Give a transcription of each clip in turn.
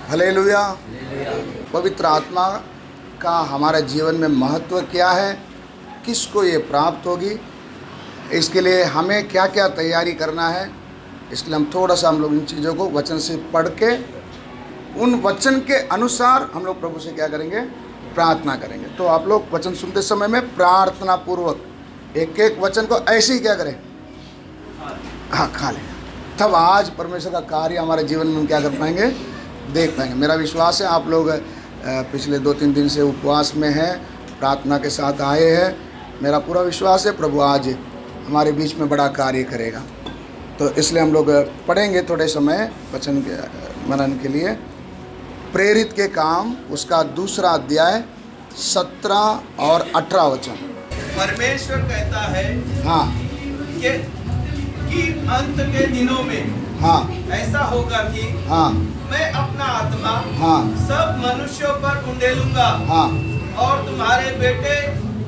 Hallelujah. पवित्र आत्मा का हमारे जीवन में महत्व क्या है, किसको ये प्राप्त होगी, इसके लिए हमें क्या क्या तैयारी करना है, इसलिए हम लोग इन चीज़ों को वचन से पढ़ के उन वचन के अनुसार हम लोग प्रभु से क्या करेंगे, प्रार्थना करेंगे। तो आप लोग वचन सुनते समय में प्रार्थना पूर्वक एक एक वचन को ऐसे ही क्या करें, हाँ खा लें, तब आज परमेश्वर का कार्य हमारे जीवन में हम क्या कर पाएंगे, देख पाएंगे। मेरा विश्वास है आप लोग पिछले 2-3 दिन से उपवास में हैं, प्रार्थना के साथ आए हैं। मेरा पूरा विश्वास है प्रभु आज हमारे बीच में बड़ा कार्य करेगा। तो इसलिए हम लोग पढ़ेंगे थोड़े समय वचन के मनन के लिए। प्रेरित के काम उसका 2 अध्याय 17 और 18 वचन। परमेश्वर कहता है हाँ कि अंत के दिनों में हाँ ऐसा होगा कि हाँ मैं अपना आत्मा हाँ सब मनुष्यों पर उंडेलूंगा हाँ और तुम्हारे बेटे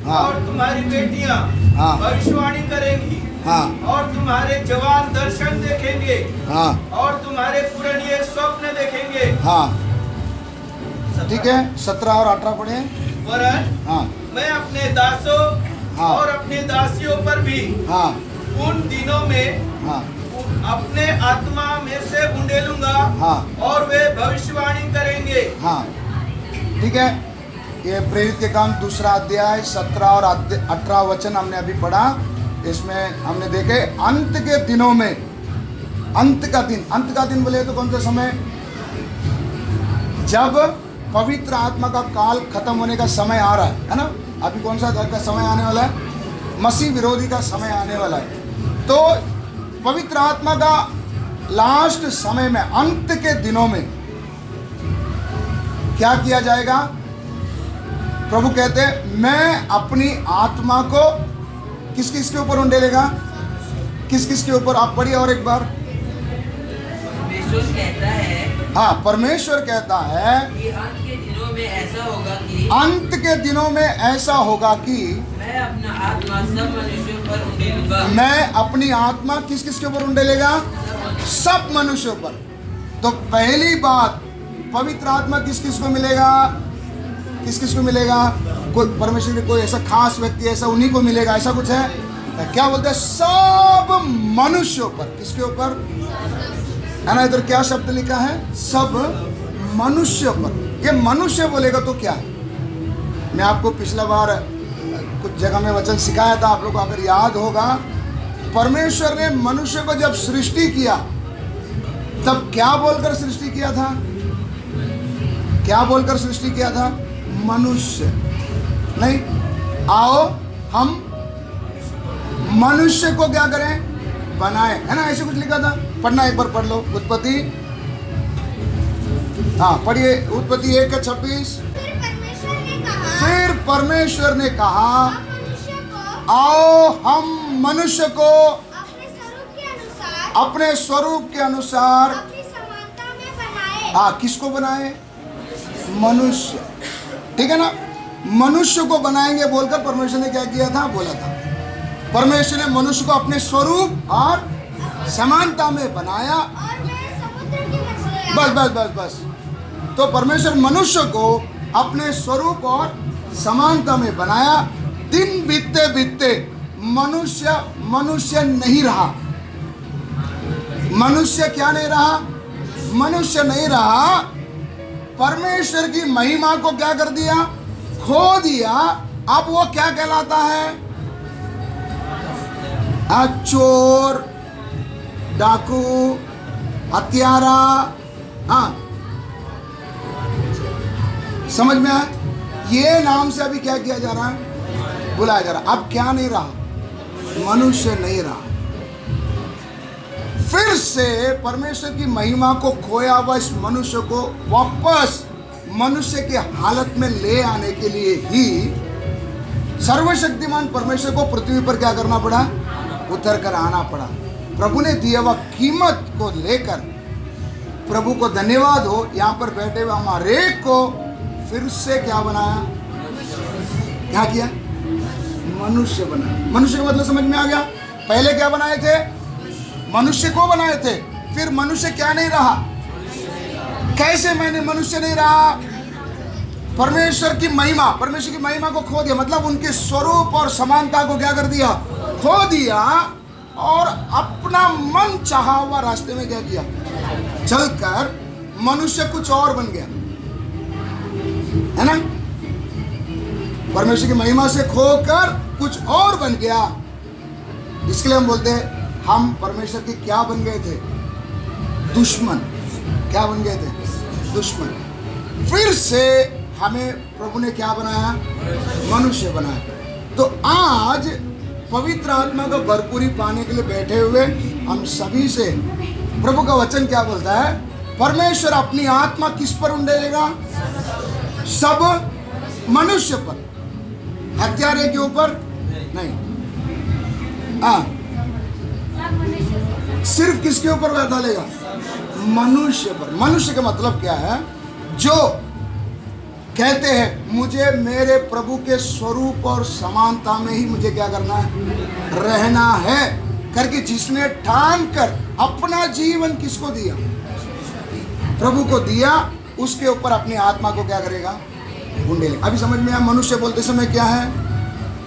हाँ और तुम्हारी बेटियां हाँ भविष्यवाणी करेंगी हाँ और तुम्हारे जवान दर्शन देखेंगे हाँ और तुम्हारे पुराने स्वप्न देखेंगे। हाँ ठीक है, 17 और 18 पढ़े। वरन हाँ मैं अपने दासों हाँ और अपने दासियों पर भी हाँ उन दिनों में हाँ अपने आत्मा में से उंडेलूंगा हाँ और वे भविष्यवाणी करेंगे। हाँ ठीक है, ये प्रेरित के काम 2 अध्याय 17 और 18 वचन हमने अभी पढ़ा। इसमें हमने देखे अंत के दिनों में, अंत का दिन बोले तो कौन सा समय, जब पवित्र आत्मा का काल खत्म होने का समय आ रहा है ना। अभी कौन सा का समय आने वाला है, मसीह विरोधी का समय आने वाला है। तो पवित्र आत्मा का लास्ट समय में, अंत के दिनों में क्या किया जाएगा, प्रभु कहते हैं मैं अपनी आत्मा को किस किस के ऊपर उंडेलेगा, किस किस के ऊपर, आप पढ़िए और एक बार। परमेश्वर कहता है, हाँ परमेश्वर कहता है कि अंत के दिनों में ऐसा होगा कि, अंत के दिनों में ऐसा होगा कि मैं अपना आत्मा सब मनुष्यों पर उंडेलूंगा। मैं अपनी आत्मा किस किस के ऊपर उंडेलेगा, सब मनुष्यों पर। तो पहली बात, पवित्र आत्मा किस किस को मिलेगा, किस किस को मिलेगा, कोई परमेश्वर के कोई ऐसा खास व्यक्ति ऐसा उन्हीं को मिलेगा, ऐसा कुछ है क्या, बोलते हैं सब मनुष्यों पर। किसके ऊपर है ना, इधर क्या शब्द लिखा है, सब मनुष्य पर। ये मनुष्य बोलेगा तो क्या है, मैं आपको पिछला बार कुछ जगह में वचन सिखाया था, आप लोग को अगर याद होगा, परमेश्वर ने मनुष्य को जब सृष्टि किया तब क्या बोलकर सृष्टि किया था, क्या बोलकर सृष्टि किया था, मनुष्य नहीं, आओ हम मनुष्य को क्या करें, बनाए, है ना, ऐसे कुछ लिखा था। पढ़ना एक बार पढ़ लो, उत्पत्ति, हाँ पढ़िए, उत्पत्ति 1:26। फिर परमेश्वर ने कहा आओ हम मनुष्य को अपने स्वरूप के अनुसार हाँ किसको बनाए, मनुष्य, ठीक है ना, मनुष्य को बनाएंगे बोलकर परमेश्वर ने क्या किया था, बोला था। परमेश्वर ने मनुष्य को अपने स्वरूप और समानता में बनाया। बस बस बस बस, तो परमेश्वर मनुष्य को अपने स्वरूप और समानता में बनाया। दिन बीतते बीतते मनुष्य नहीं रहा। मनुष्य क्या नहीं रहा, मनुष्य नहीं रहा। परमेश्वर की महिमा को क्या कर दिया, खो दिया। अब वो क्या कहलाता है, चोर, डाकू, हत्यारा। हाँ समझ में आया, ये नाम से अभी क्या किया जा रहा है, बुलाया जा रहा। अब क्या नहीं रहा, मनुष्य नहीं रहा। फिर से परमेश्वर की महिमा को खोया हुआ इस मनुष्य को वापस मनुष्य की हालत में ले आने के लिए ही सर्वशक्तिमान परमेश्वर को पृथ्वी पर क्या करना पड़ा, उतर कर आना पड़ा। प्रभु ने दिया हुआ कीमत को लेकर प्रभु को धन्यवाद हो, यहाँ पर बैठे हुए हमारे को फिर से क्या बनाया, क्या किया, मनुष्य बनाया। मनुष्य का मतलब समझ में आ गया। पहले क्या बनाए थे, मनुष्य को बनाए थे, फिर मनुष्य क्या नहीं रहा, कैसे मैंने मनुष्य नहीं रहा? परमेश्वर की महिमा को खो दिया, मतलब उनके स्वरूप और समानता को क्या कर दिया? खो दिया, और अपना मन चाहा हुआ रास्ते में क्या किया? चलकर मनुष्य कुछ और बन गया, है ना? परमेश्वर की महिमा से खोकर कुछ और बन गया। इसके लिए हम बोलते हैं हम परमेश्वर के क्या बन गए थे? दुश्मन। क्या बन गए थे? दुश्मन। फिर से हमें प्रभु ने क्या बनाया? मनुष्य बनाया। तो आज पवित्र आत्मा का भरपूरी पाने के लिए बैठे हुए हम सभी से प्रभु का वचन क्या बोलता है? परमेश्वर अपनी आत्मा किस पर उंडेलेगा? सब मनुष्य पर, हत्यारे के ऊपर नहीं। सिर्फ किसके ऊपर डालेगा? मनुष्य पर। मनुष्य का मतलब क्या है? जो कहते हैं मुझे मेरे प्रभु के स्वरूप और समानता में ही मुझे क्या करना है? रहना है करके जिसने ठान कर अपना जीवन किसको दिया? प्रभु को दिया, उसके ऊपर अपनी आत्मा को क्या करेगा? उंडेलेगा। अभी समझ में आया मनुष्य बोलते समय क्या है?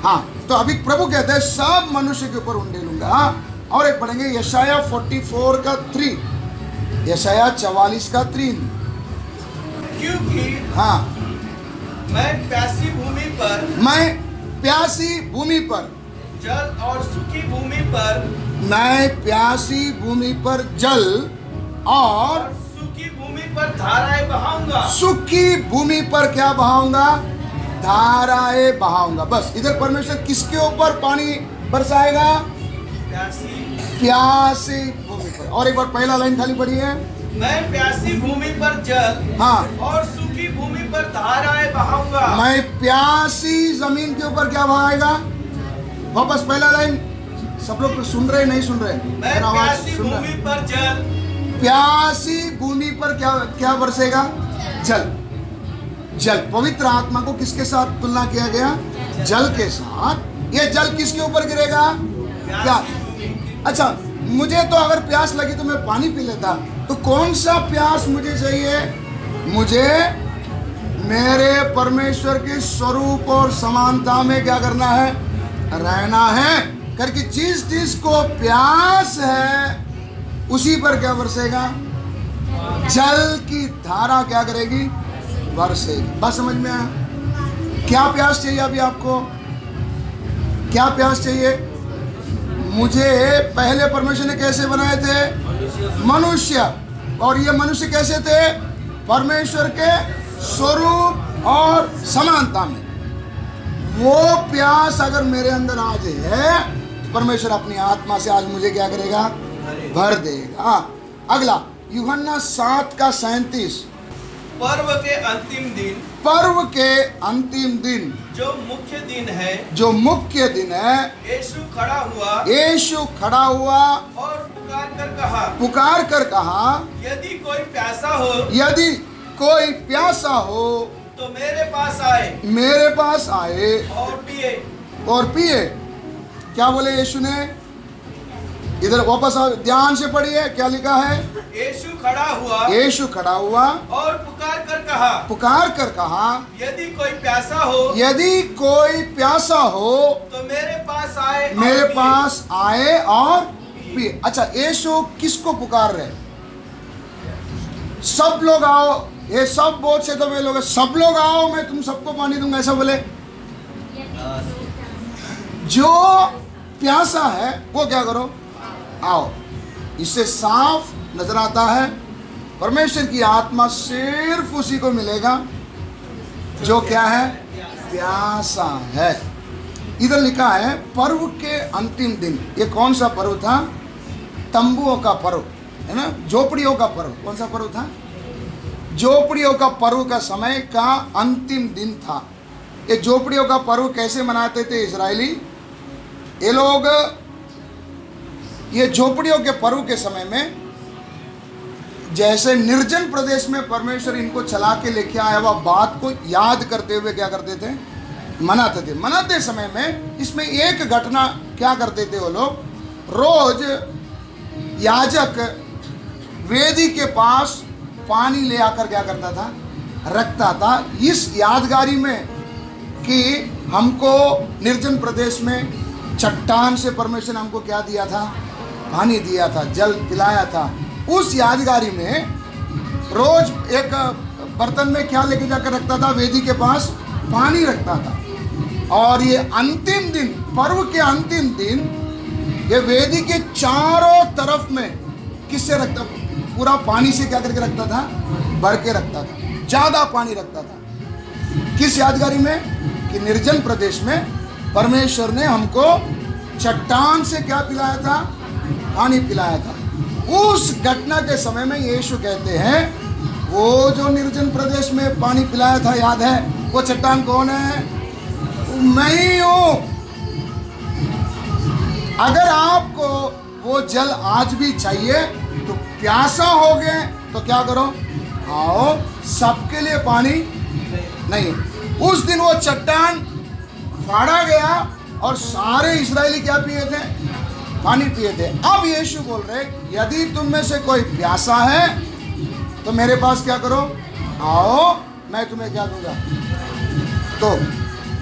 हाँ, तो अभी प्रभु कहते हैं सब मनुष्य के ऊपर उंडेलूंगा। और एक पढ़ेंगे यशाया 44 का 3, यशाया 44 का 3। क्योंकि हाँ, मैं प्यासी भूमि पर जल और सूखी भूमि पर, मैं प्यासी भूमि पर जल और सूखी भूमि पर धाराएं बहाऊंगा। सूखी भूमि पर क्या बहाऊंगा? धाराएं बहाऊंगा। बस इधर परमेश्वर किसके ऊपर पानी बरसाएगा? प्यासी भूमि पर। और एक बार पहला लाइन खाली पढ़ी है, मैं प्यासी भूमि पर जल हाँ, और सूखी भूमि पर धाराएं बहाऊंगा। मैं प्यासी जमीन के ऊपर क्या बहाएगा? वापस पहला लाइन, सब लोग सुन रहे नहीं सुन रहे? मैं प्यासी भूमि पर जल, प्यासी भूमि पर क्या बरसेगा? जल। जल, पवित्र आत्मा को किसके साथ तुलना किया गया? जल के साथ। ये जल किसके ऊपर गिरेगा? प्यास। अच्छा, मुझे तो अगर प्यास लगी तो मैं पानी पी लेता, तो कौन सा प्यास मुझे चाहिए? मुझे मेरे परमेश्वर के स्वरूप और समानता में क्या करना है? रहना है करके जिस को प्यास है उसी पर क्या बरसेगा? जल की धारा क्या करेगी? बरसेगी। बस समझ में आया? क्या प्यास चाहिए अभी आपको? क्या प्यास चाहिए? मुझे पहले परमेश्वर ने कैसे बनाए थे? मनुष्य। और ये मनुष्य कैसे थे? परमेश्वर के स्वरूप और समानता में। वो प्यास अगर मेरे अंदर आज है, परमेश्वर अपनी आत्मा से आज मुझे क्या करेगा? भर देगा। अगला यूहन्ना 7 का 37। पर्व के अंतिम दिन, पर्व के अंतिम दिन, जो मुख्य दिन है, जो मुख्य दिन है, यीशु खड़ा हुआ और पुकार कर कहा, यदि कोई प्यासा हो तो मेरे पास आए और पिए। क्या बोले यीशु ने? इधर वापस आओ, ध्यान से पढ़िए क्या लिखा है? यीशु खड़ा हुआ और पुकार कर कहा, यदि कोई प्यासा हो तो मेरे पास आए और पिए। अच्छा, यीशु किसको पुकार रहे? सब लोग आओ, ये सब बहुत से दबे लोग, सब लोग आओ मैं तुम सबको पानी दूंगा, ऐसा बोले? जो प्यासा है वो क्या करो? आओ। इससे साफ नजर आता है परमेश्वर की आत्मा सिर्फ उसी को मिलेगा जो क्या है? प्यासा है। इधर लिखा है पर्व के अंतिम दिन। ये कौन सा पर्व था? तंबुओं का पर्व, है ना? झोपड़ियों का पर्व। कौन सा पर्व था? झोपड़ियों का पर्व का समय का अंतिम दिन था। ये झोपड़ियों का पर्व कैसे मनाते थे इजरायली? ये लोग ये झोपड़ियों के पर्व के समय में जैसे निर्जन प्रदेश में परमेश्वर इनको चला के लेके आया हुआ बात को याद करते हुए क्या करते थे? मनाते थे। मनाते समय में इसमें एक घटना क्या करते थे वो लोग? रोज याजक वेदी के पास पानी ले आकर क्या करता था, रखता था, इस यादगारी में कि हमको निर्जन प्रदेश में चट्टान से परमेश्वर ने हमको क्या दिया था, पानी दिया था, जल पिलाया था। उस यादगारी में रोज एक बर्तन में क्या लेके जाकर रखता था, वेदी के पास पानी रखता था। और ये अंतिम दिन, पर्व के अंतिम दिन, ये वेदी के चारों तरफ में किससे रखता, पूरा पानी से क्या करके रखता था, भर के रखता था, ज्यादा पानी रखता था। किस यादगारी में कि निर्जन प्रदेश में परमेश्वर ने हमको चट्टान से क्या पिलाया था, पानी पिलाया था। उस घटना के समय में यीशु कहते हैं, वो जो निर्जन प्रदेश में पानी पिलाया था, याद है, वो चट्टान कौन है, मैं ही हूं। अगर आपको वो जल आज भी चाहिए तो प्यासा हो गए तो क्या करो, आओ, सबके लिए पानी नहीं। उस दिन वो चट्टान फाड़ा गया और सारे इस्राएली क्या पिए थे, पानी पिए थे। अब यीशु बोल रहे, यदि तुम में से कोई प्यासा है तो मेरे पास क्या करो, आओ, मैं तुम्हें क्या दूंगा। तो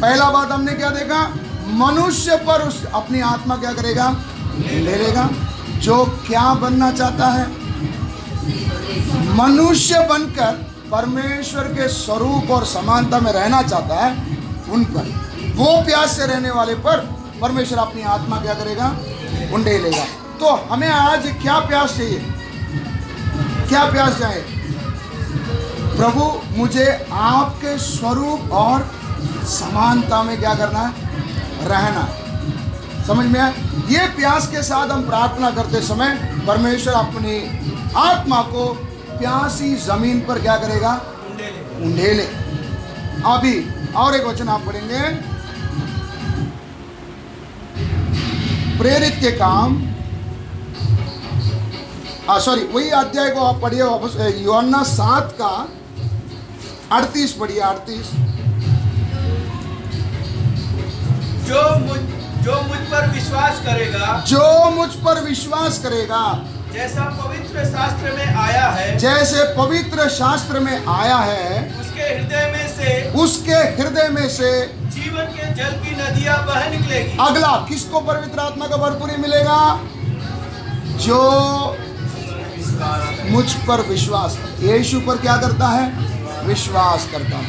पहला बात हमने क्या देखा, मनुष्य पर उस अपनी आत्मा क्या करेगा, ले लेगा। जो क्या बनना चाहता है, मनुष्य बनकर परमेश्वर के स्वरूप और समानता में रहना चाहता है, उन पर, वो प्यास से रहने वाले पर परमेश्वर अपनी आत्मा क्या करेगा, उंडे लेगा। तो हमें आज क्या प्यास चाहिए, क्या प्यास चाहिए, प्रभु मुझे आपके स्वरूप और समानता में क्या करना है, रहना। समझ में आया? ये प्यास के साथ हम प्रार्थना करते समय परमेश्वर अपनी आत्मा को प्यासी जमीन पर क्या करेगा, उंडेले। अभी और एक वचन आप पढ़ेंगे, प्रेरित के काम, सॉरी, वही अध्याय को आप पढ़िए वापस, यूहन्ना 7 का 38 पढ़िए, 38। जो मुझ पर विश्वास करेगा, जो मुझ पर विश्वास करेगा, जैसा पवित्र शास्त्र में आया है, जैसे पवित्र शास्त्र में आया है, उसके हृदय में से जीवन के जल की नदियां बह निकलेगी। अगला, किसको पवित्र आत्मा का भरपूरी मिलेगा, जो मुझ पर विश्वास, यीशु पर क्या करता है, विश्वास करता है।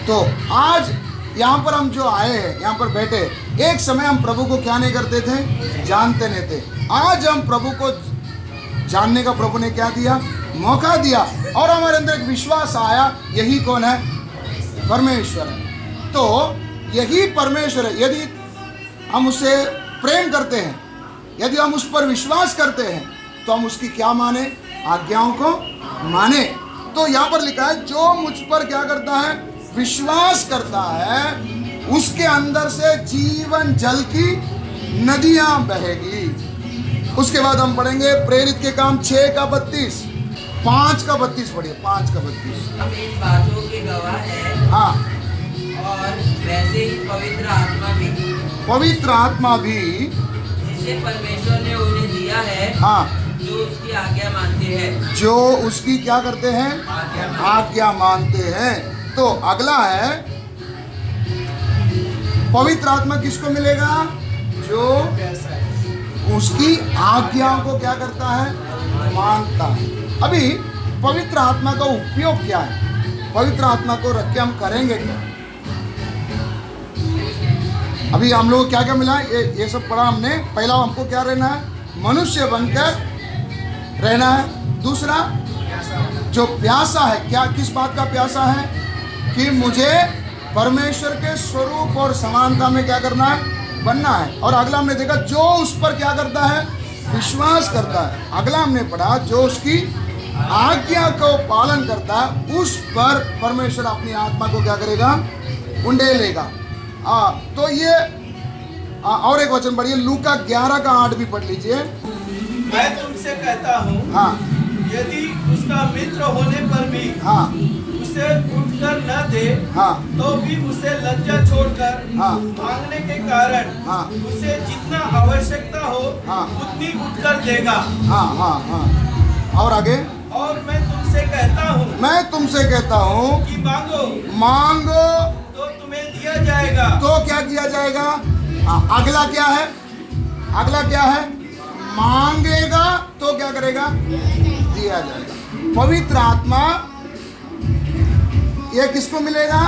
तो आज यहाँ पर हम जो आए हैं, यहाँ पर बैठे, एक समय हम प्रभु को क्या नहीं करते थे, जानते नहीं थे। आज हम प्रभु को जानने का प्रभु ने क्या दिया, मौका दिया, और हमारे अंदर एक विश्वास आया, यही कौन है, परमेश्वर है। तो यही परमेश्वर है। यदि हम उसे प्रेम करते हैं, यदि हम उस पर विश्वास करते हैं, तो हम उसकी क्या माने, आज्ञाओं को माने। तो यहाँ पर लिखा है, जो मुझ पर क्या करता है, विश्वास करता है, उसके अंदर से जीवन जल की नदियां बहेगी। उसके बाद हम पढ़ेंगे प्रेरित के काम 6 का 32, 5 का 32 पढ़िए, 5 का 32। हम इन बातों के गवाह हैं, हाँ, और वैसे ही पवित्र आत्मा भी जिसे परमेश्वर ने उन्हें दिया है, हाँ, जो उसकी आज्ञा मानते हैं, जो उसकी क्या करते हैं, आज्ञा मानते हैं। तो अगला है, पवित्र आत्मा किसको मिलेगा, जो उसकी आज्ञाओं को क्या करता है, मानता है। अभी पवित्र आत्मा का उपयोग क्या है, पवित्र आत्मा को रख के हम करेंगे क्या। अभी हम लोग क्या क्या मिला, ये सब पढ़ा हमने। पहला हमको क्या रहना है, मनुष्य बनकर रहना है। दूसरा, जो प्यासा है, क्या किस बात का प्यासा है, कि मुझे परमेश्वर के स्वरूप और समानता में क्या करना है, बनना है। और अगला हमने देखा, जो उस पर क्या करता है, विश्वास करता है। अगला हमने पढ़ा, जो उसकी आज्ञा को पालन करता है, उस पर परमेश्वर अपनी आत्मा को क्या करेगा, उंडेलेगा। तो ये और एक वचन पढ़िए, लूका 11 का 8 भी पढ़ लीजिए। मैं तुमसे कहता हूँ, हाँ, यदि उसका मित्र होने पर भी हाँ, उसे उठकर न दे, हाँ, तो भी उसे लज्जा छोड़कर हाँ, मांगने के कारण हाँ, उसे जितना आवश्यकता हो हाँ, उतनी उठकर देगा। हाँ, हाँ, हाँ। और आगे, और मैं तुमसे कहता हूँ मैं तुमसे कहता हूँ कि मांगो मांगो तो तुम्हें दिया जाएगा। तो क्या किया जाएगा? अगला क्या है? अगला क्या है? मांगेगा तो क्या करेगा? दिया जाएगा। पवित्र आत्मा ये किसको मिलेगा?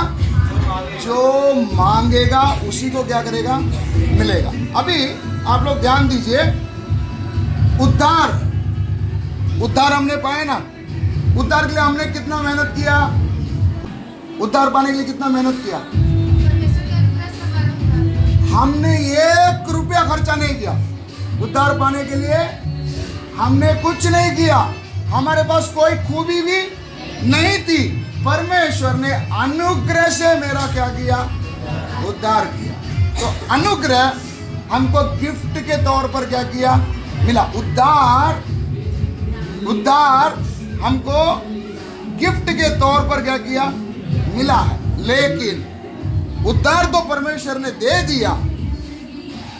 जो मांगेगा उसी को क्या करेगा? मिलेगा। अभी आप लोग ध्यान दीजिए, उद्धार हमने पाए ना। उद्धार के लिए हमने कितना मेहनत किया? उद्धार पाने के लिए कितना मेहनत किया? हमने 1 रुपया खर्चा नहीं किया। उद्धार पाने के लिए हमने कुछ नहीं किया। हमारे पास कोई खूबी भी नहीं थी। परमेश्वर ने अनुग्रह से मेरा क्या किया? उद्धार किया। तो अनुग्रह हमको गिफ्ट के तौर पर क्या किया? मिला। उद्धार हमको गिफ्ट के तौर पर क्या किया? मिला है। लेकिन उद्धार तो परमेश्वर ने दे दिया,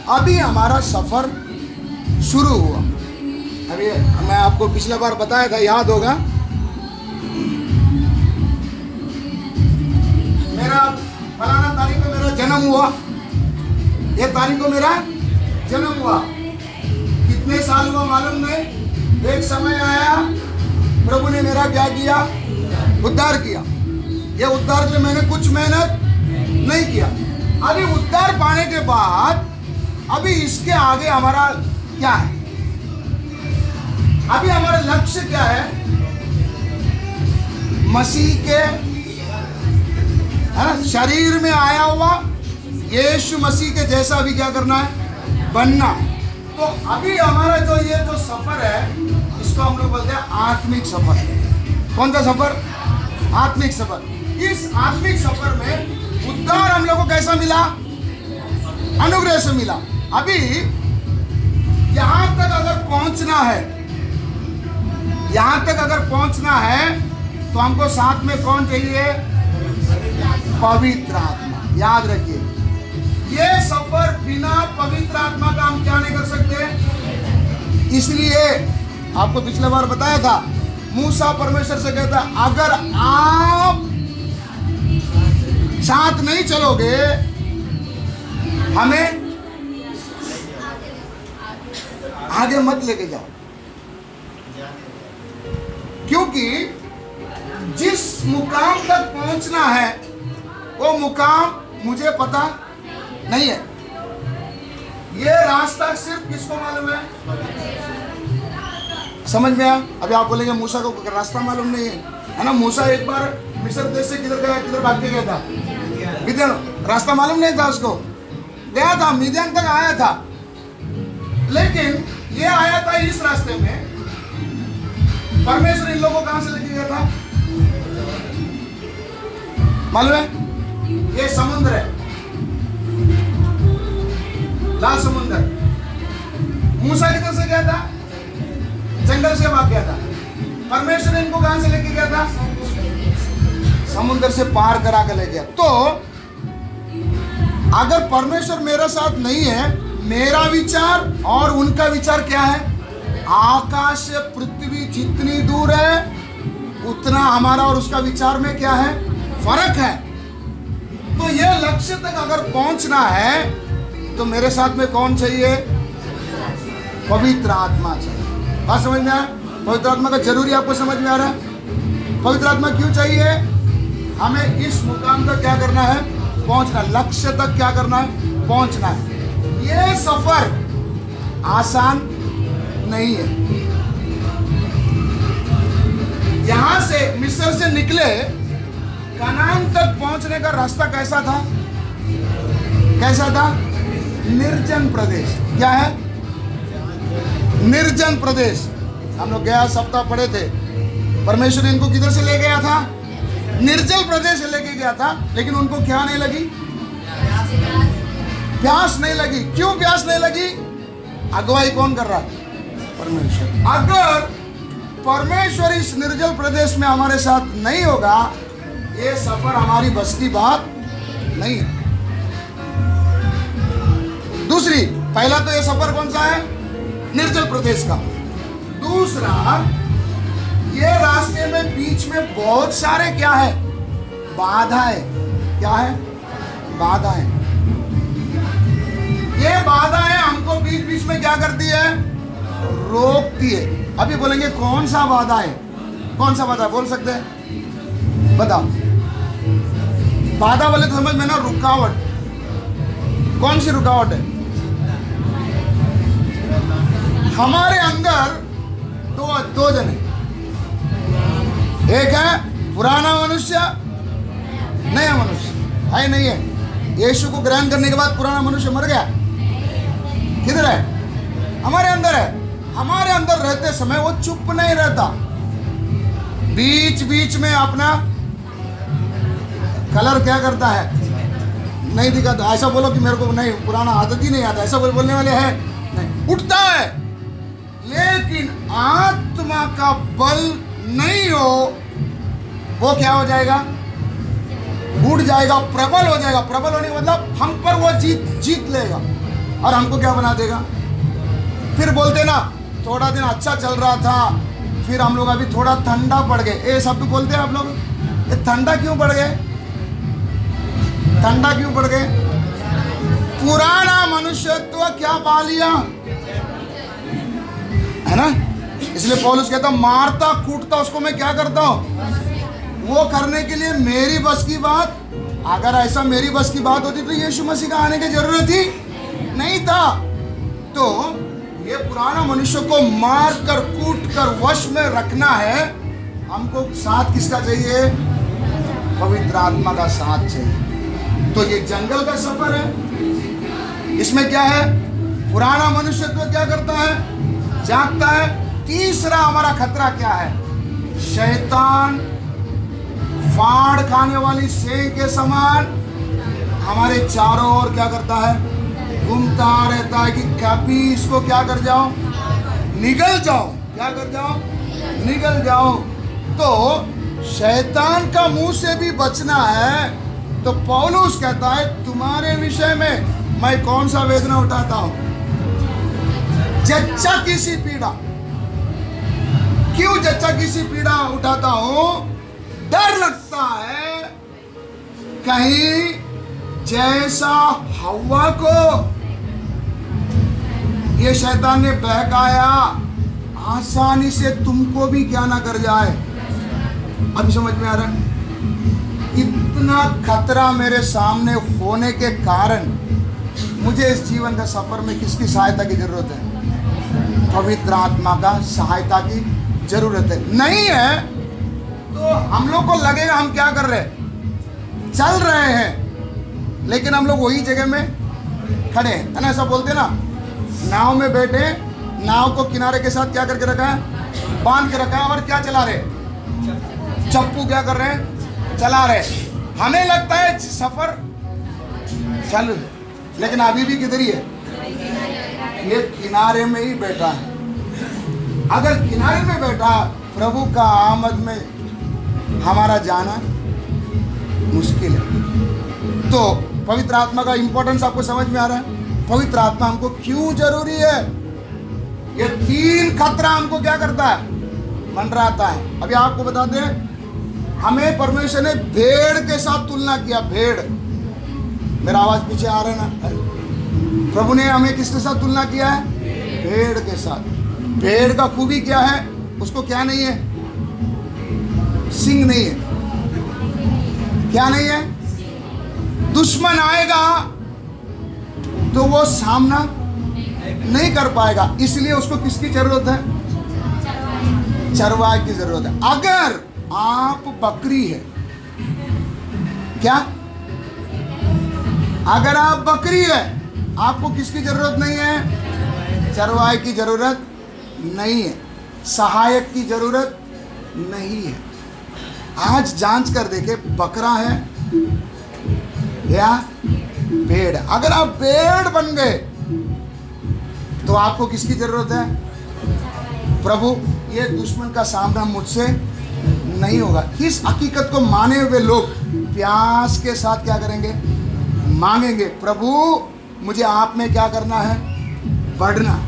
अभी हमारा सफर शुरू हुआ। अभी मैं आपको पिछले बार बताया था, याद होगा, मेरा फलाना तारीख को मेरा जन्म हुआ, ये तारीख को मेरा जन्म हुआ। कितने साल हुआ मालूम नहीं। एक समय आया, प्रभु ने मेरा क्या किया? उद्धार किया। ये उद्धार के लिए मैंने कुछ मेहनत नहीं किया। अभी उद्धार पाने के बाद अभी इसके आगे हमारा क्या है? अभी हमारा लक्ष्य क्या है? मसीह के है ना शरीर में आया हुआ यीशु मसीह के जैसा अभी क्या करना है? बनना। तो अभी हमारा जो सफर है, इसको हम लोग बोलते हैं आत्मिक सफर। कौन सा सफर? आत्मिक सफर। इस आत्मिक सफर में उद्धार हम लोग को कैसा मिला? अनुग्रह से मिला। अभी यहां तक अगर पहुंचना है तो हमको साथ में कौन चाहिए? पवित्र आत्मा। याद रखिए, ये सफर बिना पवित्र आत्मा का हम क्या नहीं कर सकते। इसलिए आपको पिछले बार बताया था, मूसा परमेश्वर से कहता, अगर आप साथ नहीं चलोगे हमें आगे मत लेके जाओ, क्योंकि जिस मुकाम तक पहुंचना है वो मुकाम मुझे पता नहीं है। ये रास्ता सिर्फ किसको मालूम है? समझ में आया? अभी आप बोलेंगे मूसा को रास्ता मालूम नहीं है ना? मूसा एक बार मिस्र देश से किधर गया, किधर भाग के गया था? मिदियान। रास्ता मालूम नहीं था उसको, गया था, मिदियान तक आया था। लेकिन ये आया था इस रास्ते में, परमेश्वर इन लोगों को कहां से लेके गया था मालूम है? ये समुद्र है, लाल समुद्र। मूसा किधर से गया था? जंगल से भाग गया था। परमेश्वर ने इनको कहां से लेके गया था? समुद्र से पार करा कर ले गया। तो अगर परमेश्वर मेरा साथ नहीं है, मेरा विचार और उनका विचार क्या है? आकाश से पृथ्वी जितनी दूर है उतना हमारा और उसका विचार में क्या है? फर्क है। तो ये लक्ष्य तक अगर पहुंचना है तो मेरे साथ में कौन चाहिए? पवित्र आत्मा चाहिए। बात समझ में आया? पवित्र आत्मा का जरूरी आपको समझ में आ रहा है? पवित्र आत्मा क्यों चाहिए? हमें इस मुकाम तक क्या करना है? पहुंचना। लक्ष्य तक क्या करना है? पहुंचना है। ये सफर आसान नहीं है। यहां से मिस्र से निकले, कनान तक पहुंचने का रास्ता कैसा था? कैसा था? निर्जन प्रदेश। क्या है? निर्जन प्रदेश। हम लोग गया सप्ताह पढ़े थे, परमेश्वर इनको किधर से ले गया था? निर्जल प्रदेश से लेके गया था। लेकिन उनको क्या नहीं लगी? प्यास नहीं लगी। क्यों प्यास नहीं लगी? अगुवाई कौन कर रहा? परमेश्वर। अगर परमेश्वर इस निर्जल प्रदेश में हमारे साथ नहीं होगा, ये सफर हमारी बस की बात नहीं है। दूसरी, पहला तो ये सफर कौन सा है? निर्जल प्रदेश का। दूसरा, ये रास्ते में बीच में बहुत सारे क्या है, बाधा है। क्या है? बाधा है। ये बाधा है हमको बीच बीच में क्या करती है, रोकती है। अभी बोलेंगे कौन सा बाधा है, कौन सा बाधा बोल सकते हैं, बताओ। बाधा बोले तो समझ में ना, रुकावट। कौन सी रुकावट है? हमारे अंदर दो जन है। एक है पुराना मनुष्य, नया मनुष्य है। नहीं है? यीशु को ग्रहण करने के बाद पुराना मनुष्य मर गया। किधर है? हमारे अंदर है। हमारे अंदर रहते समय वो चुप नहीं रहता, बीच बीच में अपना कलर क्या करता है, नहीं दिखाता। ऐसा बोलो कि मेरे को नहीं, पुराना आदत ही नहीं आता, ऐसा कोई बोलने वाले हैं नहीं। उठता है, लेकिन आत्मा का बल नहीं हो, वो क्या हो जाएगा, उठ जाएगा, प्रबल हो जाएगा। प्रबल होने का मतलब हम पर वो जीत लेगा और हमको क्या बना देगा। फिर बोलते ना, थोड़ा दिन अच्छा चल रहा था, फिर हम लोग अभी थोड़ा ठंडा पड़ गए। ये शब्द बोलते हैं आप लोग, ये ठंडा क्यों पड़ गए, ठंडा क्यों पड़ गए? पुराना मनुष्यत्व क्या पा लिया है ना। इसलिए पौलुस कहता, मारता कूटता उसको मैं क्या करता हूं, वो करने के लिए मेरी बस की बात। अगर ऐसा मेरी बस की बात होती तो यीशु मसीह का आने की जरूरत ही नहीं था। तो ये पुराना मनुष्य को मार कर कूट कर वश में रखना है। हमको साथ किसका चाहिए? पवित्र आत्मा का साथ चाहिए। तो ये जंगल का सफर है। इसमें क्या है, पुराना मनुष्यत्व क्या करता है, जागता है। तीसरा हमारा खतरा क्या है, शैतान फाड़ खाने वाली सेंग के समान हमारे चारों ओर क्या करता है, घूमता रहता है कि कभी इसको क्या कर जाओ, निगल जाओ। क्या कर जाओ, निगल जाओ। तो शैतान का मुंह से भी बचना है। तो पौलुस कहता है, तुम्हारे विषय में मैं कौन सा वेदना उठाता हूं, जच्चा की सी पीड़ा। क्यों जच्चा की सी पीड़ा उठाता हूं? डर लगता है कहीं जैसा हव्वा को ये शैतान ने बहकाया, आसानी से तुमको भी क्या ना कर जाए। अभी समझ में आ रहा है? इतना खतरा मेरे सामने होने के कारण मुझे इस जीवन के सफर में किसकी सहायता की जरूरत है? पवित्र आत्मा का सहायता की जरूरत है। नहीं है तो हम लोग को लगेगा हम क्या कर रहे हैं, चल रहे हैं, लेकिन हम लोग वही जगह में खड़े हैं, है ना। ऐसा बोलते ना, नाव में बैठे, नाव को किनारे के साथ क्या करके रखा है, बांध के रखा है, और क्या चला रहे, चप्पू क्या कर रहे हैं, चला रहे। हमें लगता है सफर चल, लेकिन अभी भी किधर ही है, ये किनारे में ही बैठा है। अगर किनारे में बैठा, प्रभु का आमद में हमारा जाना मुश्किल है। तो पवित्र आत्मा का इंपॉर्टेंस आपको समझ में आ रहा है? पवित्र आत्मा हमको क्यों जरूरी है? ये तीन खतरा हमको क्या करता है, मंडराता है। अभी आपको बताते हैं, हमें परमेश्वर ने भेड़ के साथ तुलना किया। भेड़, मेरा आवाज पीछे आ रहा है ना? प्रभु ने हमें किसके साथ तुलना किया है? भेड़ के साथ। भेड़ का खूबी क्या है? उसको क्या नहीं है, सींग नहीं है। क्या नहीं है? दुश्मन आएगा तो वो सामना नहीं कर पाएगा, इसलिए उसको किसकी जरूरत है? चरवाहे की जरूरत है। अगर आप बकरी है, क्या अगर आप बकरी है, आपको किसकी जरूरत नहीं है? चरवाहे की जरूरत नहीं है, सहायक की जरूरत नहीं है। आज जांच कर देखे, बकरा है या भेड़। अगर आप भेड़ बन गए तो आपको किसकी जरूरत है? प्रभु, ये दुश्मन का सामना मुझसे नहीं होगा। इस हकीकत को माने हुए लोग प्यास के साथ क्या करेंगे? मांगेंगे, प्रभु मुझे आप में क्या करना है? बढ़ना।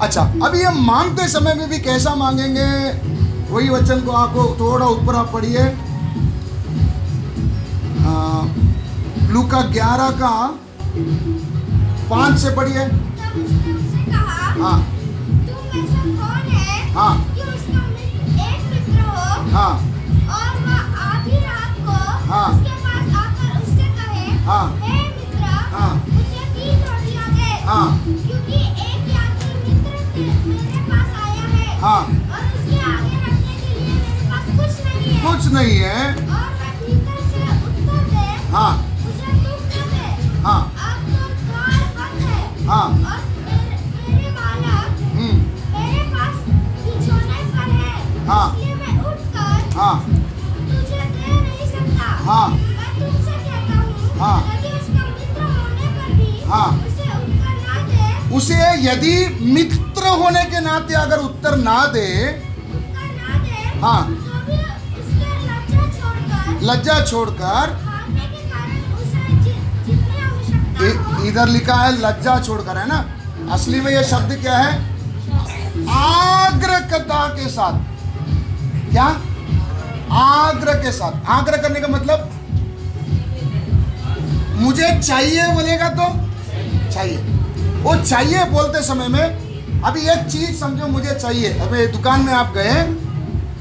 अच्छा, अभी ये मांगते समय में भी कैसा मांगेंगे? वही वचन को आपको थोड़ा ऊपर आप पढ़िए, लूका 11 का 5 से पढ़िए। तब उसने उनसे कहा, हाँ तुम में से कौन है हाँ कि उसका एक मित्र हो हाँ और वह आधी रात को हाँ। उसके पास आकर उससे कहे, हाँ। हे मित्र, हाँ। मुझे 3 रोटियां दे, हाँ। क्योंकि एक यात्री मित्र मेरे पास आया है हाँ। और उसके आगे रखने के लिए मेरे पास कुछ नहीं है। कुछ नहीं है। और वह भीतर से उत्तर दे, हाँ मुझे तुम न दे, हाँ अब तो द्वार बंद है हाँ और मेरे बालक मेरे पास बिछौने पर है, हाँ। इसलिए मैं उठकर हाँ तुझे दे नहीं सकता। हाँ। मैं तुमसे कहता हूँ, हाँ। यदि उसका मित्र होने पर भी हाँ। उसे उत्तर ना दे, उसे यदि मित्र होने के नाते अगर उत्तर ना दे, हाँ। तो भी उसके लज्जा छोड़कर भागने के कारण उसे जितनी आवश्यकता हो, इधर लिखा है लज्जा छोड़कर, है ना। असली में ये शब्द क्या है? आग्रहता के साथ। क्या? आग्रह के साथ। आग्रह करने का मतलब मुझे चाहिए बोलेगा तो चाहिए। वो चाहिए बोलते समय में अभी एक चीज समझो, मुझे चाहिए। अभी दुकान में आप गए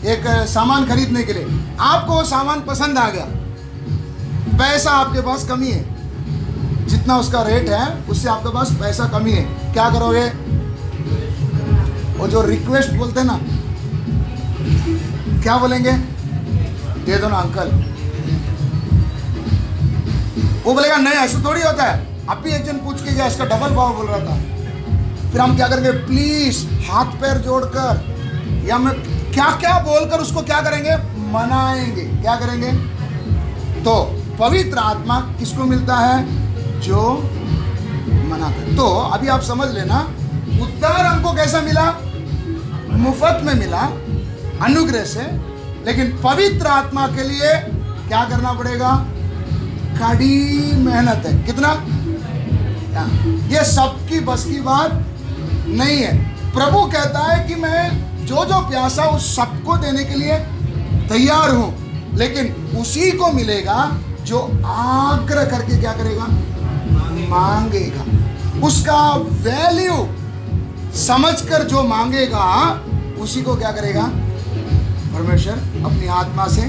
एक सामान खरीदने के लिए, आपको वो सामान पसंद आ गया, पैसा आपके पास कमी है, जितना उसका रेट है उससे आपके पास पैसा कमी है, क्या करोगे? वो जो रिक्वेस्ट बोलते हैं ना, क्या बोलेंगे? दे दो ना अंकल। वो बोलेगा नहीं, ऐसा थोड़ी होता है। अब भी एक जन पूछ के गया, इसका डबल भाव बोल रहा था। फिर हम क्या करेंगे? प्लीज हाथ पैर जोड़कर या मैं क्या क्या बोलकर उसको क्या करेंगे? मनाएंगे। क्या करेंगे? तो पवित्र आत्मा किसको मिलता है? जो मनाता है। तो अभी आप समझ लेना, उद्धार हमको कैसा मिला? मुफ्त में मिला, अनुग्रह से। लेकिन पवित्र आत्मा के लिए क्या करना पड़ेगा? कड़ी मेहनत है। कितना? ये सबकी बस की बात नहीं है। प्रभु कहता है कि मैं जो जो प्यासा उस सबको देने के लिए तैयार हूं, लेकिन उसी को मिलेगा जो आग्रह करके क्या करेगा? मांगेगा। उसका वैल्यू समझकर जो मांगेगा उसी को क्या करेगा? परमेश्वर अपनी आत्मा से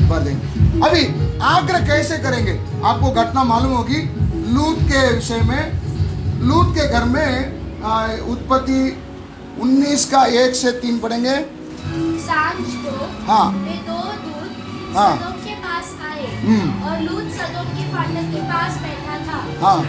भर देंगे। अभी आग्रह कैसे करेंगे? आपको घटना मालूम होगी लूत के विषय में। लूत के घर में उत्पत्ति 19 का 1 से 3 पढ़ेंगे। सांझ को हाँ वे 2 दूत हाँ। सदोम के पास आए और लूत सदोम के फाटक के पास बैठा था। हाँ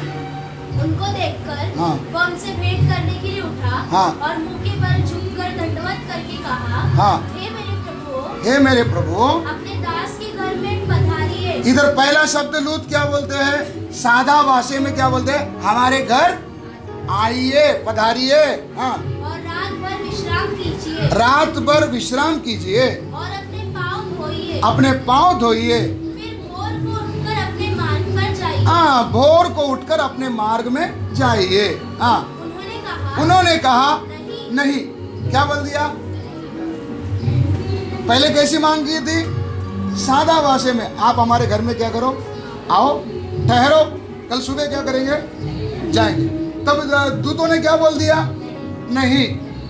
उनको देखकर हाँ। वो उनसे भेंट करने के लिए उठा हाँ। और मुंह के बल झुककर दंडवत करके कहा, हाँ। हे मेरे प्रभु, हे मेरे प्रभु, अपने दास के घर में पधारिए। इधर पहला शब्द लूत क्या बोलते हैं? सादा भाषा में क्या बोलते हैं? हमारे घर आइए, पधारिए। हाँ। और रात भर विश्राम कीजिए। रात भर विश्राम कीजिए और अपने पाँव धोइए। अपने पाँव धोइए। फिर भोर को उठकर अपने मार्ग पर जाइए। हाँ, भोर को उठकर अपने मार्ग में जाइए। हाँ। उन्होंने कहा नहीं। क्या बोल दिया? पहले कैसी मांग की थी? सादा भाषा में, आप हमारे घर में क्या करो? आओ, ठहरो, कल सुबह क्या करेंगे? जाएंगे। तब दूतों ने क्या बोल दिया? नहीं।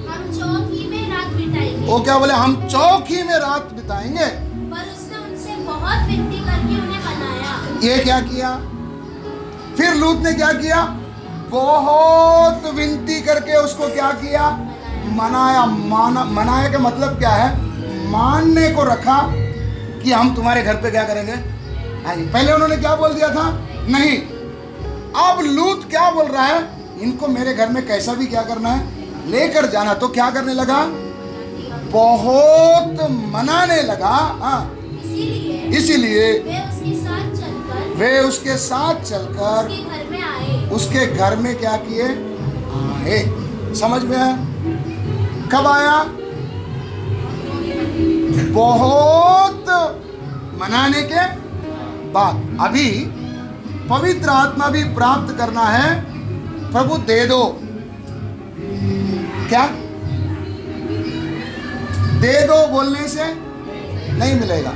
हम चौकी में रात बिताएंगे। वो क्या बोले? हम चौकी में रात बिताएंगे। पर उसने उनसे बहुत विनती करके उन्हें मनाया। ये क्या किया? फिर लूत ने क्या किया? बहुत विनती करके उसको क्या किया? मनाया। मनाया का मतलब क्या है? मानने को रखा कि हम तुम्हारे घर पे क्या करेंगे? आएंगे। पहले उन्होंने क्या बोल दिया था? नहीं। अब लूत क्या बोल रहा है? इनको मेरे घर में कैसा भी क्या करना है? लेकर जाना। तो क्या करने लगा? बहुत मनाने लगा। हाँ। इसीलिए वे उसके साथ चलकर उसके घर में क्या किए? आए। समझ में आया? कब आया? बहुत मनाने के बाद। अभी पवित्र आत्मा भी प्राप्त करना है। प्रभु दे दो। क्या? दे दो बोलने से नहीं मिलेगा।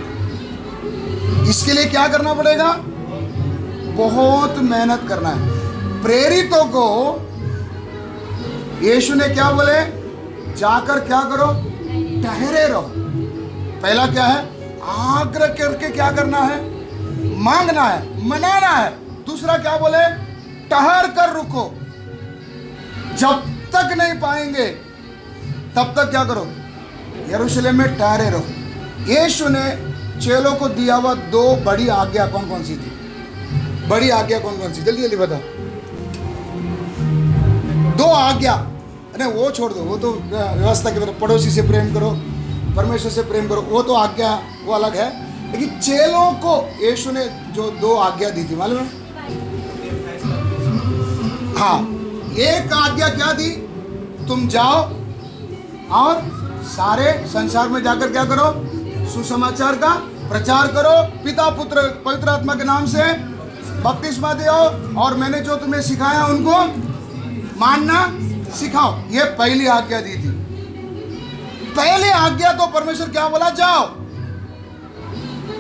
इसके लिए क्या करना पड़ेगा? बहुत मेहनत करना है। प्रेरितों को यीशु ने क्या बोले? जाकर क्या करो? ठहरे रहो। पहला क्या है? आग्रह करके क्या करना है? मांगना है, मनाना है। दूसरा क्या बोले? ठहर कर रुको। जब तक नहीं पाएंगे तब तक क्या करो? यरूशलेम में ठहरे रहो। यीशु ने चेलों को दिया हुआ 2 बड़ी आज्ञा कौन कौन सी थी? बड़ी आज्ञा कौन कौन सी? जल्दी जल्दी बताओ। 2 आज्ञा। अरे वो छोड़ दो, वो तो व्यवस्था की तरफ। पड़ोसी से प्रेम करो, परमेश्वर से प्रेम करो, वो तो आज्ञा वो अलग है। लेकिन चेलों को यीशु ने जो 2 आज्ञा दी थी मालूम है? हाँ, एक आज्ञा क्या दी? तुम जाओ और सारे संसार में जाकर क्या करो? सुसमाचार का प्रचार करो, पिता पुत्र पवित्र आत्मा के नाम से बपतिस्मा दो, और मैंने जो तुम्हें सिखाया उनको मानना सिखाओ। ये पहली आज्ञा दी थी। पहली आज्ञा तो परमेश्वर क्या बोला? जाओ।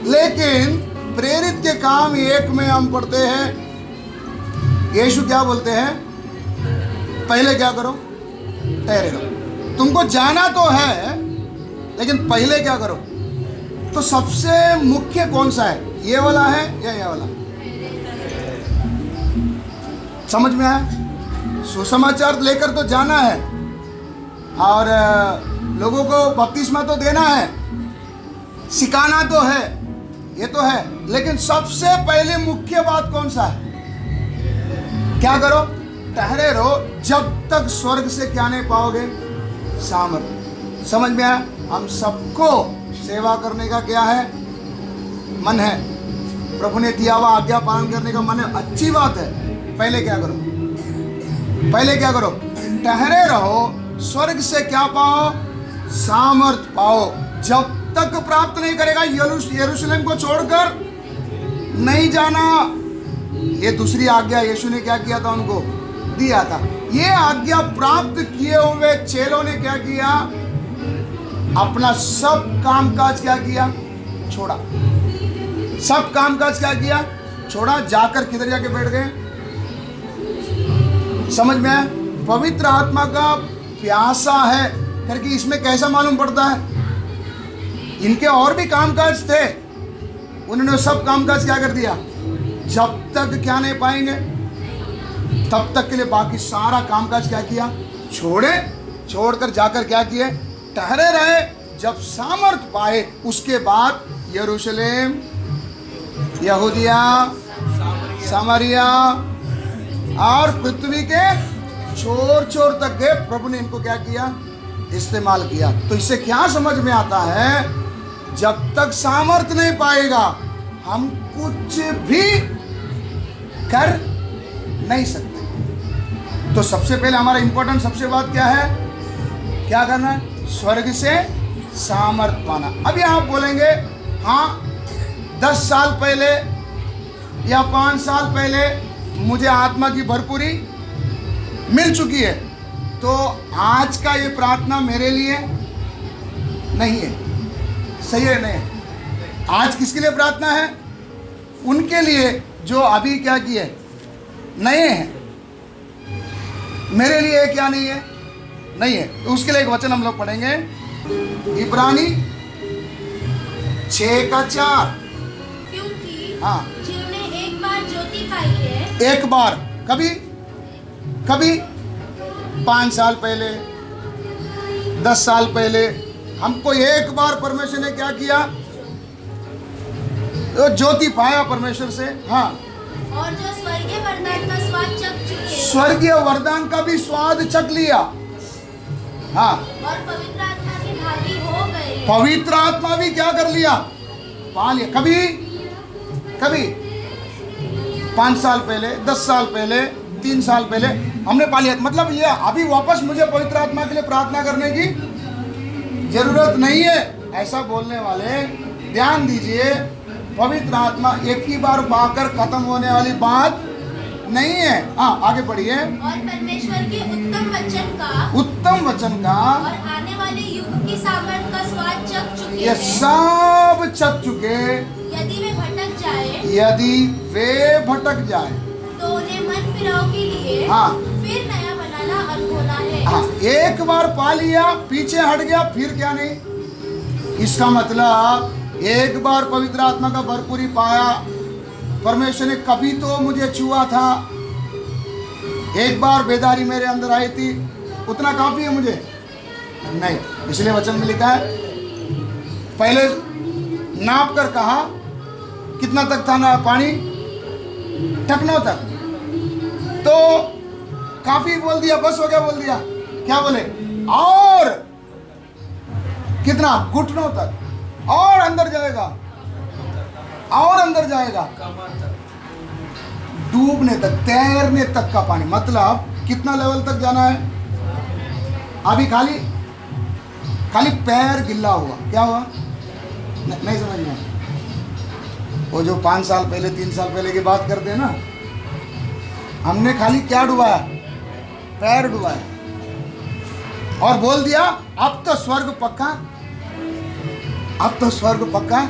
लेकिन प्रेरित के काम 1 में हम पढ़ते हैं, यीशु क्या बोलते हैं? पहले क्या करो? ठहरे रहो। तुमको जाना तो है, लेकिन पहले क्या करो? तो सबसे मुख्य कौन सा है? ये वाला है या ये वाला? समझ में आया? सुसमाचार लेकर तो जाना है और लोगों को बपतिस्मा तो देना है, सिखाना तो है, ये तो है। लेकिन सबसे पहले मुख्य बात कौन सा है? क्या करो? ठहरे रहो जब तक स्वर्ग से क्या नहीं पाओगे? सामर्थ। समझ में आया? हम सबको सेवा करने का क्या है? मन है। प्रभु ने दिया हुआ आज्ञा पालन करने का मन है, अच्छी बात है। पहले क्या करो? पहले क्या करो? ठहरे रहो। स्वर्ग से क्या पाओ? सामर्थ पाओ। जब तक प्राप्त नहीं करेगा, यरूशलेम को छोड़कर नहीं जाना। ये दूसरी आज्ञा यीशु ने क्या किया था? उनको दिया था। ये आज्ञा प्राप्त किए हुए चेलों ने क्या किया? अपना सब कामकाज क्या किया? छोड़ा। सब कामकाज क्या किया? छोड़ा। जाकर किधर जाके बैठ गए? समझ में आया? पवित्र आत्मा का प्यासा है करके इसमें कैसा मालूम पड़ता है? इनके और भी कामकाज थे, उन्होंने सब कामकाज क्या कर दिया? जब तक क्या नहीं पाएंगे तब तक के लिए बाकी सारा कामकाज क्या किया? छोड़े। छोड़कर जाकर क्या किए? ठहरे रहे। जब सामर्थ पाए उसके बाद यरूशलेम, यहूदिया, सामरिया और पृथ्वी के छोर छोर तक गए। प्रभु ने इनको क्या किया? इस्तेमाल किया। तो इससे क्या समझ में आता है? जब तक सामर्थ नहीं पाएगा हम कुछ भी कर नहीं सकते। तो सबसे पहले हमारा इंपॉर्टेंट सबसे बात क्या है? क्या करना है? स्वर्ग से सामर्थ पाना। अभी आप बोलेंगे हाँ 10 साल पहले या 5 साल पहले मुझे आत्मा की भरपूरी मिल चुकी है, तो आज का ये प्रार्थना मेरे लिए नहीं है। सही है? नहीं। आज किसके लिए प्रार्थना है? उनके लिए जो अभी क्या किए? नए हैं। मेरे लिए क्या नहीं है? नहीं है। तो उसके लिए एक वचन हम लोग पढ़ेंगे, इब्रानी 6:4। क्योंकि हाँ, जिन्होंने एक बार ज्योति पाई है, एक बार, कभी कभी 5 साल पहले, 10 साल पहले हमको एक बार परमेश्वर ने क्या किया? तो ज्योति पाया परमेश्वर से। हाँ, और जो स्वर्गीय वरदान का स्वाद चख चुके, स्वर्गीय वरदान का भी स्वाद चख लिया। हाँ, और पवित्र आत्मा के भागी हो गए। पवित्र आत्मा भी क्या कर लिया? पा लिया। कभी कभी 5 साल पहले, 10 साल पहले, 3 साल पहले हमने पा लिया। मतलब ये अभी वापस मुझे पवित्र आत्मा के लिए प्रार्थना करने की जरूरत नहीं है, ऐसा बोलने वाले ध्यान दीजिए। पवित्र आत्मा एक ही बार पाकर खत्म होने वाली बात नहीं है। हाँ आगे पढ़िए। और परमेश्वर के उत्तम वचन का और आने वाले युग की सामर्थ का स्वाद चख चुके ये हैं। सब चख चुके। यदि वे भटक जाए तो उन्हें मन फिराव के लिए हाँ। फिर नया बनाना अनहोना है। हाँ, एक बार पा लिया, पीछे हट गया, फिर क्या नहीं। इसका मतलब एक बार पवित्र आत्मा का भरपूरी पाया, परमेश्वर ने कभी तो मुझे छुआ था, एक बार बेदारी मेरे अंदर आई थी, उतना काफी है मुझे नहीं। इसलिए वचन में लिखा है, पहले नाप कर कहा कितना तक था ना पानी, टखनों तक, तो काफी बोल दिया, बस हो गया बोल दिया। क्या बोले? और कितना? घुटनों तक, और अंदर जाएगा, और अंदर जाएगा, डूबने तक, तैरने तक का पानी। मतलब कितना लेवल तक जाना है? अभी खाली खाली पैर गिल्ला हुआ, क्या हुआ? नहीं समझ में। वो जो 5 साल पहले 3 साल पहले की बात करते हैं ना, हमने खाली क्या डुबाया? पैर डुबाया और बोल दिया अब तो स्वर्ग पक्का, अब तो स्वर्ग पक्का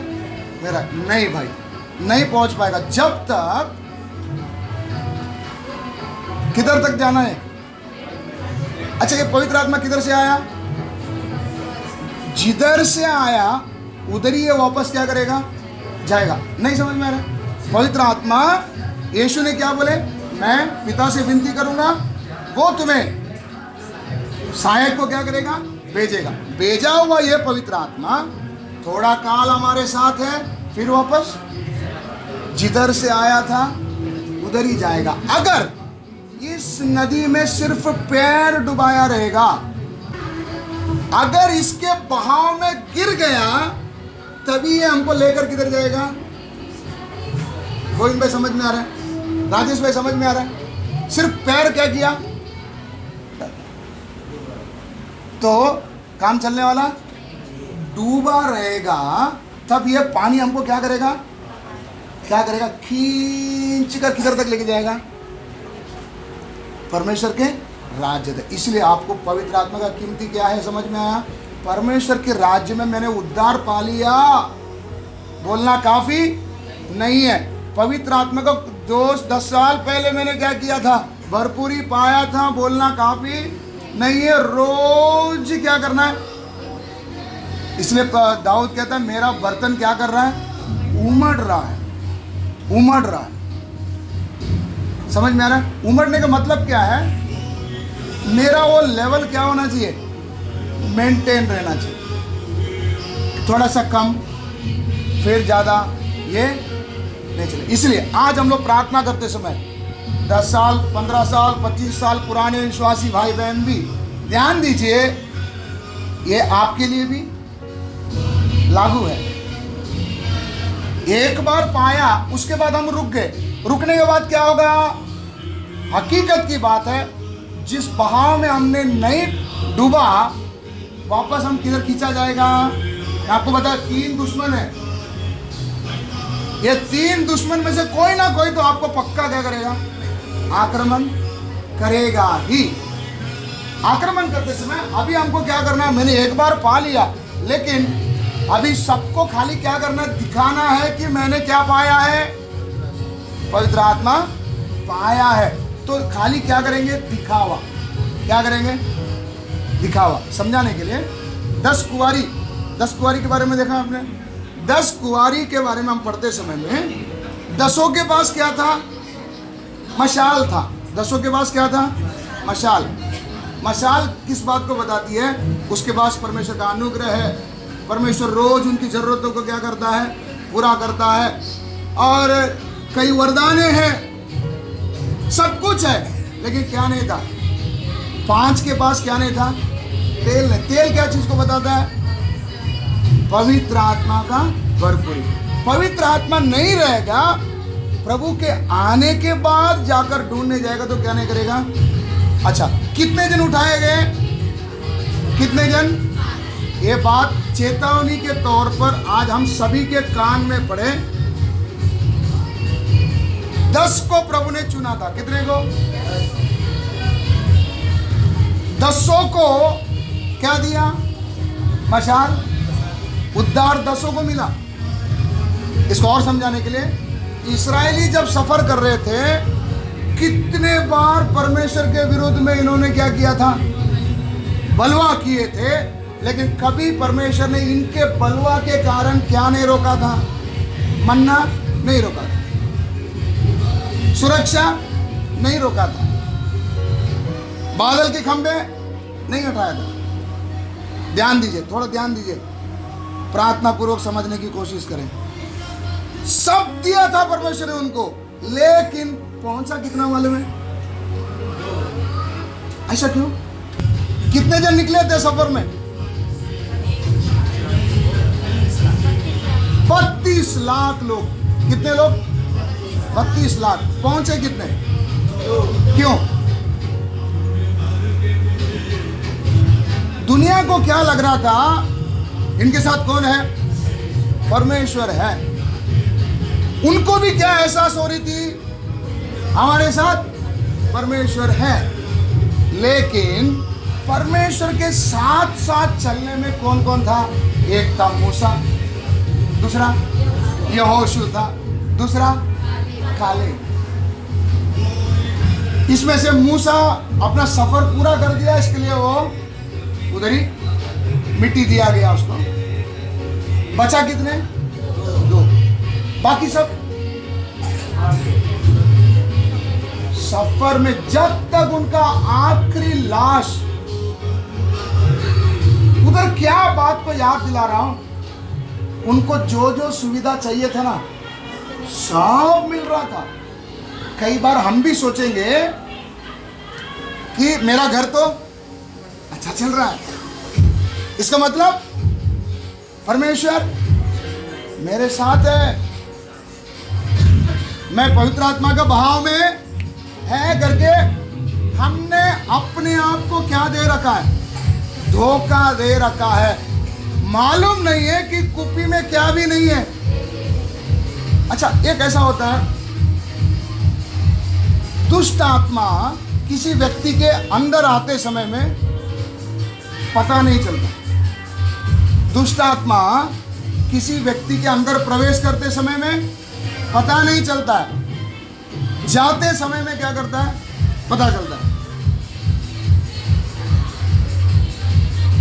मेरा। नहीं भाई, नहीं पहुंच पाएगा जब तक। किधर तक जाना है? अच्छा, ये पवित्र आत्मा किधर से आया? जिधर से आया उधर ही ये वापस क्या करेगा? जाएगा। नहीं समझ में आ रहा? पवित्र आत्मा, यीशु ने क्या बोले? मैं पिता से विनती करूंगा, वो तुम्हें सहायक को क्या करेगा? भेजेगा। भेजा हुआ ये पवित्र आत्मा थोड़ा काल हमारे साथ है, फिर वापस जिधर से आया था उधर ही जाएगा। अगर इस नदी में सिर्फ पैर डुबाया रहेगा, अगर इसके बहाव में गिर गया, तभी ये हमको लेकर किधर जाएगा? गोविंद भाई समझ में आ रहा है? राजेश भाई समझ में आ रहा है? सिर्फ पैर क्या किया तो काम चलने वाला? डूबा रहेगा, तब ये पानी हमको क्या करेगा? क्या करेगा? खींच कर किधर तक लेके जाएगा? परमेश्वर के राज्य तक। इसलिए आपको पवित्र आत्मा का कीमती क्या है समझ में आया? परमेश्वर के राज्य में मैंने उद्धार पा लिया, बोलना काफी नहीं है। पवित्र आत्मा को 10 साल पहले मैंने क्या किया था? भरपूरी पाया था, बोलना काफी नहीं है। रोज क्या करना है? इसलिए दाऊद कहता है मेरा बर्तन क्या कर रहा है? उमड़ रहा है, उमड़ रहा है। समझ में आ रहा है? उमड़ने का मतलब क्या है? मेरा वो लेवल क्या होना चाहिए? मेंटेन रहना चाहिए। थोड़ा सा कम, फिर ज़्यादा, ये नहीं चले। इसलिए आज हम लोग प्रार्थना करते समय 10 साल, 15 साल, 25 साल पुराने विश्वासी भाई बहन भी ध्यान दीजिए, ये आपके लिए भी लागू है। एक बार पाया, उसके बाद हम रुक गए। रुकने के बाद क्या होगा? हकीकत की बात है, जिस बहाव में हमने नहीं डूबा, वापस हम किधर खींचा जाएगा? मैं आपको बता, 3 दुश्मन है। ये 3 दुश्मन में से कोई ना कोई तो आपको पक्का क्या करेगा? आक्रमण करेगा ही। आक्रमण करते समय अभी हमको क्या करना है? मैंने एक बार पा लिया, लेकिन अभी सबको खाली क्या करना? दिखाना है कि मैंने क्या पाया है? पवित्र आत्मा पाया है। तो खाली क्या करेंगे? दिखावा। क्या करेंगे? दिखावा। समझाने के लिए 10 कुंवारी के बारे में देखा आपने? 10 कुंवारी के बारे में हम पढ़ते समय में 10 के पास क्या था? मशाल था। 10 के पास क्या था? मशाल। मशाल किस बात को बताती है? उसके पास परमेश्वर का अनुग्रह है। परमेश्वर रोज उनकी जरूरतों को क्या करता है? पूरा करता है। और कई वरदाने हैं, सब कुछ है, लेकिन क्या नहीं था? 5 के पास क्या नहीं था? तेल नहीं। तेल क्या चीज को बताता है? पवित्र आत्मा का भरपूरी। पवित्र आत्मा नहीं रहेगा, प्रभु के आने के बाद जाकर ढूंढने जाएगा तो क्या नहीं करेगा? अच्छा, कितने जन उठाए गए? कितने जन? ये बात चेतावनी के तौर पर आज हम सभी के कान में पड़े। 10 को प्रभु ने चुना था। कितने को? 10 को क्या दिया? मशाल, उद्धार 10 को मिला। इसको और समझाने के लिए, इस्राएली जब सफर कर रहे थे, कितने बार परमेश्वर के विरुद्ध में इन्होंने क्या किया था? बलवा किए थे, लेकिन कभी परमेश्वर ने इनके बलवा के कारण क्या नहीं रोका था? मन्ना नहीं रोका था, सुरक्षा नहीं रोका था, बादल के खंभे नहीं हटाया था। ध्यान दीजिए, थोड़ा ध्यान दीजिए, प्रार्थना पूर्वक समझने की कोशिश करें। सब दिया था परमेश्वर ने उनको, लेकिन पहुंचा कितना मालूम है? ऐसा क्यों? कितने जन निकले थे सफर में? 32 लाख लोग। कितने लोग? 32 लाख। पहुंचे कितने? क्यों? दुनिया को क्या लग रहा था? इनके साथ कौन है? परमेश्वर है। उनको भी क्या एहसास हो रही थी? हमारे साथ परमेश्वर है। लेकिन परमेश्वर के साथ साथ चलने में कौन कौन था? एक था मूसा, दूसरा यहोशू था, दूसरा काले। इसमें से मूसा अपना सफर पूरा कर दिया, इसके लिए वो उधर ही मिट्टी दिया गया उसको। बचा कितने? 2। बाकी सब सफर में, जब तक उनका आखिरी लाश, उधर क्या बात को याद दिला रहा हूं, उनको जो जो सुविधा चाहिए था ना, सब मिल रहा था। कई बार हम भी सोचेंगे कि मेरा घर तो अच्छा चल रहा है, इसका मतलब परमेश्वर मेरे साथ है, मैं पवित्र आत्मा का बहाव में है करके हमने अपने आप को क्या दे रखा है? धोखा दे रखा है। मालूम नहीं है कि कुप्पी में क्या भी नहीं है। अच्छा, एक ऐसा होता है, दुष्ट आत्मा किसी व्यक्ति के अंदर आते समय में पता नहीं चलता। दुष्ट आत्मा किसी व्यक्ति के अंदर प्रवेश करते समय में पता नहीं चलता है, जाते समय में क्या करता है? पता चलता है।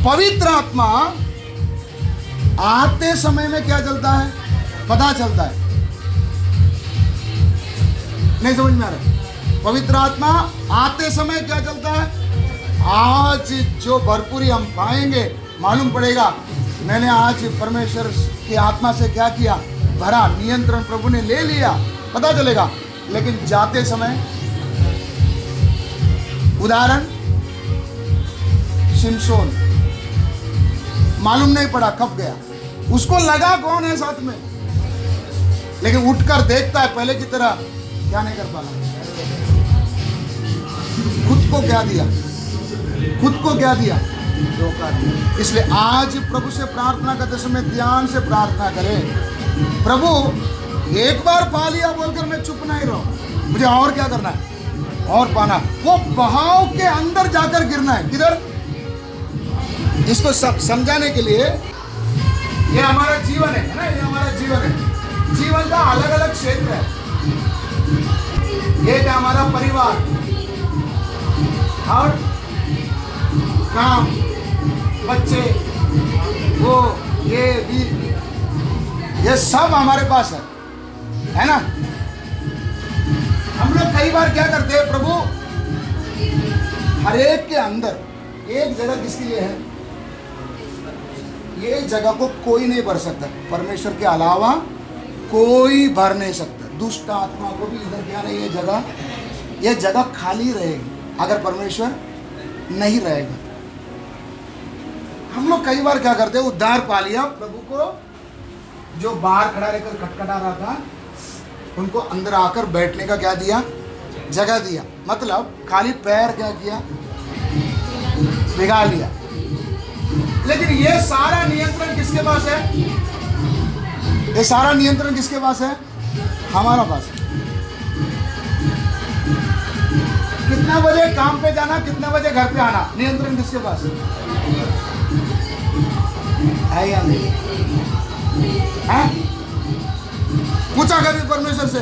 पवित्र आत्मा आते समय में क्या चलता है? पता चलता है। नहीं समझ में आ रहा? पवित्र आत्मा आते समय क्या चलता है? आज जो भरपूरी हम पाएंगे, मालूम पड़ेगा मैंने आज परमेश्वर की आत्मा से क्या किया? भरा, नियंत्रण प्रभु ने ले लिया, पता चलेगा। लेकिन जाते समय, उदाहरण शिमशोन, मालूम नहीं पड़ा कब गया, उसको लगा कौन है साथ में, लेकिन उठकर देखता है पहले की तरह क्या नहीं कर पाया। खुद को क्या दिया? खुद को क्या दिया? धोखा दिया। इसलिए आज प्रभु से प्रार्थना करते समय ध्यान से प्रार्थना करें, प्रभु एक बार पा लिया बोलकर मैं चुप नहीं रहूं, मुझे और क्या करना है? और पाना। वो बहाव के अंदर जाकर गिरना है। किधर? इसको समझाने के लिए, ये हमारा जीवन है ना, ये हमारा जीवन है। जीवन का अलग अलग क्षेत्र है। एक है हमारा परिवार और काम, बच्चे, वो, ये भी, ये सब हमारे पास है ना। हम लोग कई बार क्या करते हैं, प्रभु हर एक के अंदर एक जगह किसके लिए है? ये जगह को कोई नहीं भर सकता, परमेश्वर के अलावा कोई भर नहीं सकता। दुष्ट आत्मा को भी इधर क्या नहीं है जगह, ये जगह खाली रहेगी अगर परमेश्वर नहीं रहेगा। हम लोग कई बार क्या करते हैं, उद्धार पा लिया, प्रभु को जो बाहर खड़ा रहकर खटखटा रहा था, उनको अंदर आकर बैठने का क्या दिया? जगह दिया। मतलब खाली पैर क्या किया? भिगा लिया। लेकिन ये सारा नियंत्रण किसके पास है? ये सारा नियंत्रण किसके पास है? हमारा पास है। कितना बजे काम पे जाना, कितना बजे घर पे आना, नियंत्रण किसके पास है या नहीं है? पूछा कभी परमेश्वर से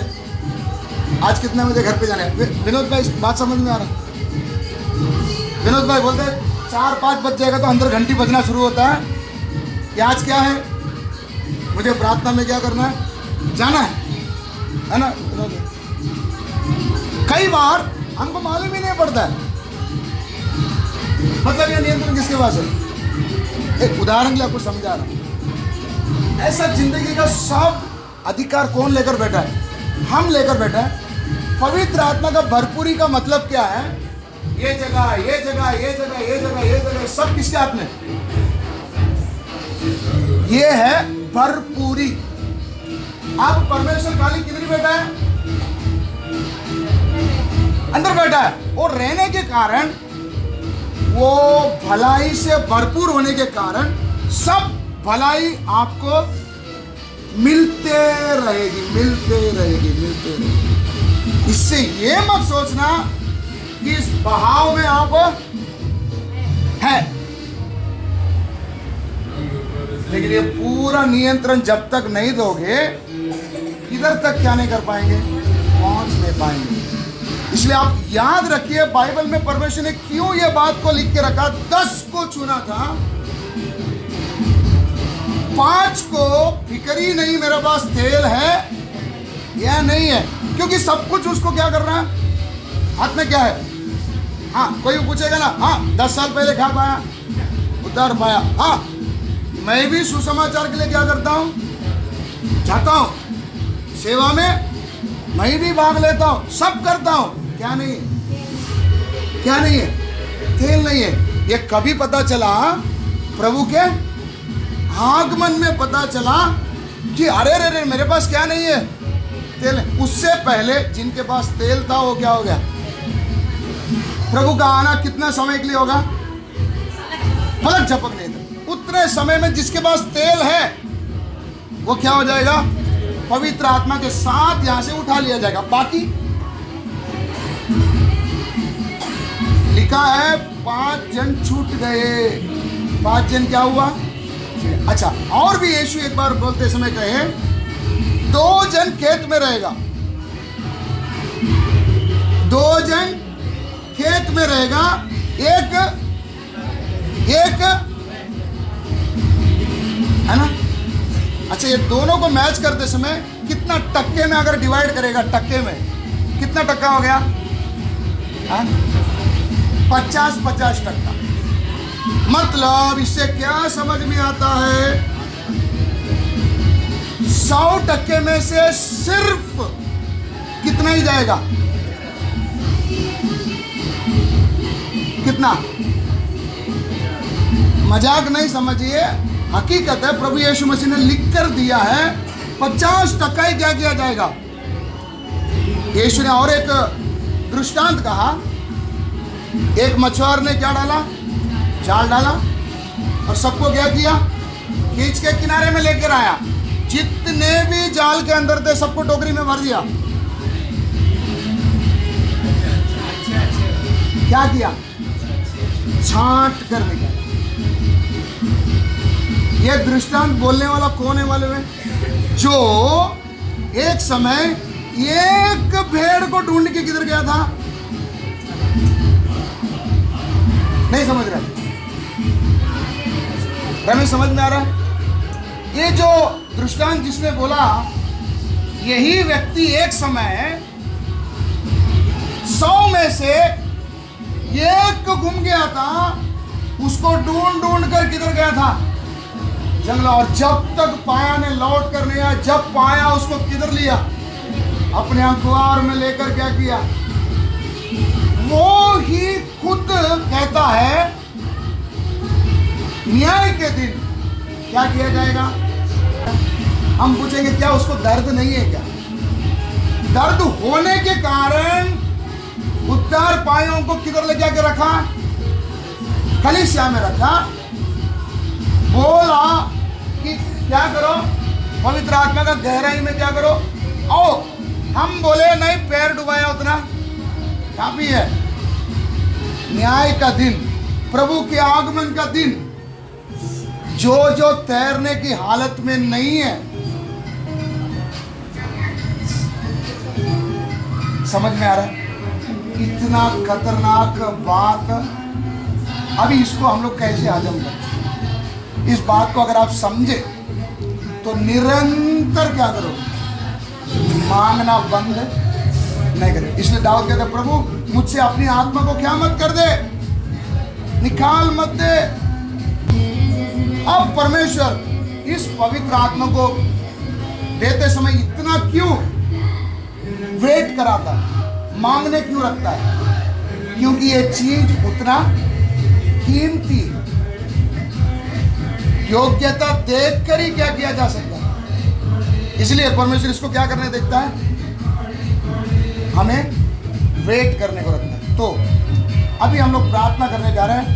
आज कितने बजे घर पे जाना है? विनोद भाई बात समझ में आ रहा? विनोद भाई बोलते 4-5 बज जाएगा तो अंदर घंटी बजना शुरू होता है कि आज क्या है, मुझे प्रार्थना में क्या करना है, जाना है ना? कई बार हमको मालूम ही नहीं पड़ता है, मतलब ये नियंत्रण किसके पास है? एक उदाहरण के लिए आपको समझा रहा हूं। ऐसा जिंदगी का सब अधिकार कौन लेकर बैठा है? हम लेकर बैठा है। पवित्र आत्मा का भरपूरी का मतलब क्या है? ये जगह, ये जगह, ये जगह, ये जगह, ये जगह, सब किसके हाथ में? ये है भरपूरी। आप परमेश्वर खाली किधर बैठा है? अंदर बैठा है। और रहने के कारण, वो भलाई से भरपूर होने के कारण सब भलाई आपको मिलते रहेगी, मिलते रहेगी, मिलते रहेगी। इससे ये मत सोचना कि इस बहाव में आप है, लेकिन ये पूरा नियंत्रण जब तक नहीं दोगे, इधर तक क्या नहीं कर पाएंगे, पहुंच नहीं पाएंगे। इसलिए आप याद रखिए, बाइबल में परमेश्वर ने क्यों ये बात को लिख के रखा। 10 को चुना था, 5 को फिक्र ही नहीं मेरे पास तेल है या नहीं है, क्योंकि सब कुछ उसको क्या कर रहा है, हाथ में क्या है। हाँ, कोई पूछेगा ना, हाँ 10 साल पहले खा पाया, उतार पाया। हाँ, मैं भी सुसमाचार के लिए क्या करता हूँ, जाता हूँ सेवा में, मैं भी भाग लेता हूँ, सब करता हूँ। क्या नहीं है, क्या नहीं है, तेल नहीं है। ये कभी पता चला, प्रभु के आगमन में पता चला कि अरे रे रे मेरे पास क्या नहीं है, तेल है। उससे पहले जिनके पास तेल था वो क्या हो गया, प्रभु का आना कितना समय के लिए होगा, पलक झपकने था। उतने समय में जिसके पास तेल है वो क्या हो जाएगा, पवित्र आत्मा के साथ यहां से उठा लिया जाएगा। बाकी लिखा है 5 जन छूट गए। 5 जन क्या हुआ? अच्छा, और भी यीशु एक बार बोलते समय कहे 2 जन खेत में रहेगा, 2 जन खेत में रहेगा, एक है ना। अच्छा, ये दोनों को मैच करते समय कितना टक्के में अगर डिवाइड करेगा, टक्के में कितना टक्का हो गया, 50-50 टक्का। मतलब इससे क्या समझ में आता है, 100 टक्के में से सिर्फ कितना ही जाएगा, कितना? मजाक नहीं समझिए, हकीकत है। प्रभु यीशु मसीह ने लिख कर दिया है 50% ही क्या किया जाएगा। यीशु ने और एक दृष्टांत कहा, एक मछुआर ने क्या डाला, जाल डाला, और सबको क्या किया, खींच के किनारे में लेकर आया। जितने भी जाल के अंदर थे सबको टोकरी में भर दिया। क्या किया, छांट कर निकाला। ये दृष्टांत बोलने वाला कौन है वाले में, जो एक समय एक भेड़ को ढूंढ के किधर गया था, नहीं समझ रहा, रमेश समझ में आ रहा है? ये जो दृष्टांत जिसने बोला, यही व्यक्ति एक समय 100 में से एक गुम गया था, उसको ढूंढ ढूंढ कर किधर गया था, जंगल। और जब तक पाया ने लौट कर नहीं आया, जब पाया उसको किधर लिया, अपने अखबार में लेकर क्या किया, वो ही खुद कहता है न्याय के दिन क्या किया जाएगा। हम पूछेंगे क्या उसको दर्द नहीं है क्या? दर्द होने के कारण उद्धार पायों को किधर ले जाके रखा, कलीसिया में रखा, बोला कि क्या करो, पवित्र आत्मा का गहराई में क्या करो। ओ हम बोले नहीं, पैर डुबाया उतना काफी है, न्याय का दिन, प्रभु के आगमन का दिन, जो तैरने की हालत में नहीं है, समझ में आ रहा है? इतना खतरनाक बात, अभी इसको हम लोग कैसे हजम करते? इस बात को अगर आप समझे तो निरंतर क्या करो, मांगना बंद नहीं करें। इसलिए दाऊद कहते हैं, प्रभु मुझसे अपनी आत्मा को क्या मत कर दे, निकाल मत दे। अब परमेश्वर इस पवित्र आत्मा को देते समय इतना क्यों वेट कराता है, मांगने क्यों रखता है? क्योंकि ये चीज उतना कीमती है। योग्यता देखकर ही क्या किया जा सकता है। इसलिए परमेश्वर इसको क्या करने देखता है, हमें वेट करने को रखता है। तो अभी हम लोग प्रार्थना करने जा रहे हैं,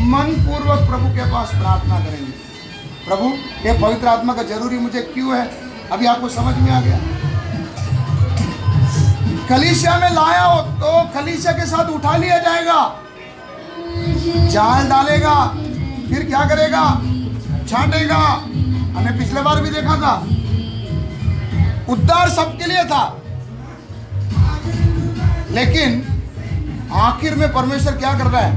मन पूर्वक प्रभु के पास प्रार्थना करेंगे। प्रभु ये पवित्र आत्मा का जरूरी मुझे क्यों है, अभी आपको समझ में आ गया। कलीसिया में लाया हो तो कलीसिया के साथ उठा लिया जाएगा, जाल डालेगा, फिर क्या करेगा, छांटेगा। हमने पिछले बार भी देखा था, उद्धार सबके लिए था, लेकिन आखिर में परमेश्वर क्या कर रहा है,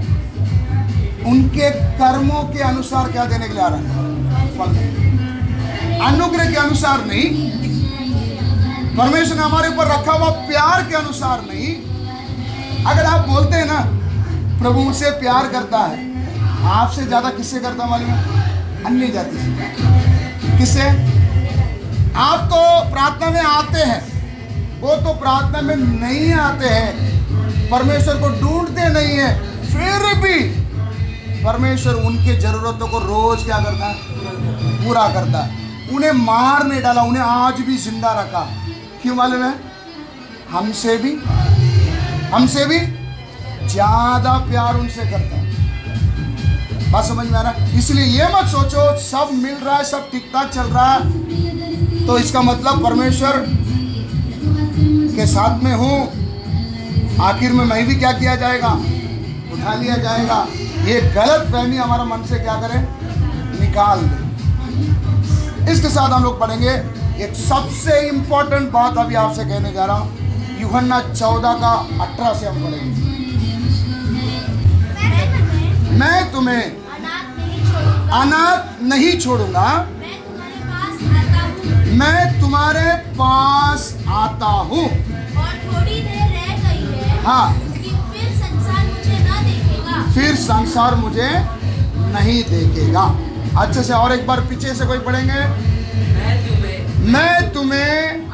उनके कर्मों के अनुसार क्या देने के लिए आ रहा है, फल। अनुग्रह के अनुसार नहीं, परमेश्वर ने हमारे ऊपर रखा हुआ प्यार के अनुसार नहीं। अगर आप बोलते हैं ना प्रभु मुझसे प्यार करता है, आपसे ज्यादा किससे करता मालूम है? अन्य जाति से। किससे? आप तो प्रार्थना में आते हैं, वो तो प्रार्थना में नहीं आते हैं, परमेश्वर को ढूंढते नहीं है, फिर भी परमेश्वर उनके जरूरतों को रोज क्या करता है, पूरा करता है। उन्हें मार नहीं डाला, उन्हें आज भी जिंदा रखा। क्यों मालूम है? हमसे भी ज्यादा प्यार उनसे करता है। बात समझ में आ रहा है? इसलिए ये मत सोचो सब मिल रहा है, सब ठीक ठाक चल रहा है तो इसका मतलब परमेश्वर के साथ में हूं, आखिर में मैं भी क्या किया जाएगा, उठा लिया जाएगा। ये गलत फहमी हमारा मन से क्या करें, निकाल दे। इसके साथ हम लोग पढ़ेंगे एक सबसे इंपॉर्टेंट बात, अभी आपसे कहने जा रहा हूं। यूहन्ना 14:18 से हम पढ़ेंगे। मैं तुम्हें अनाथ नहीं छोड़ूंगा, मैं तुम्हारे पास आता हूँ। और थोड़ी देर रह गई है, हाँ, फिर संसार मुझे न देखेगा, फिर संसार मुझे नहीं देखेगा। अच्छे से और एक बार पीछे से कोई पढ़ेंगे। मैं तुम्हें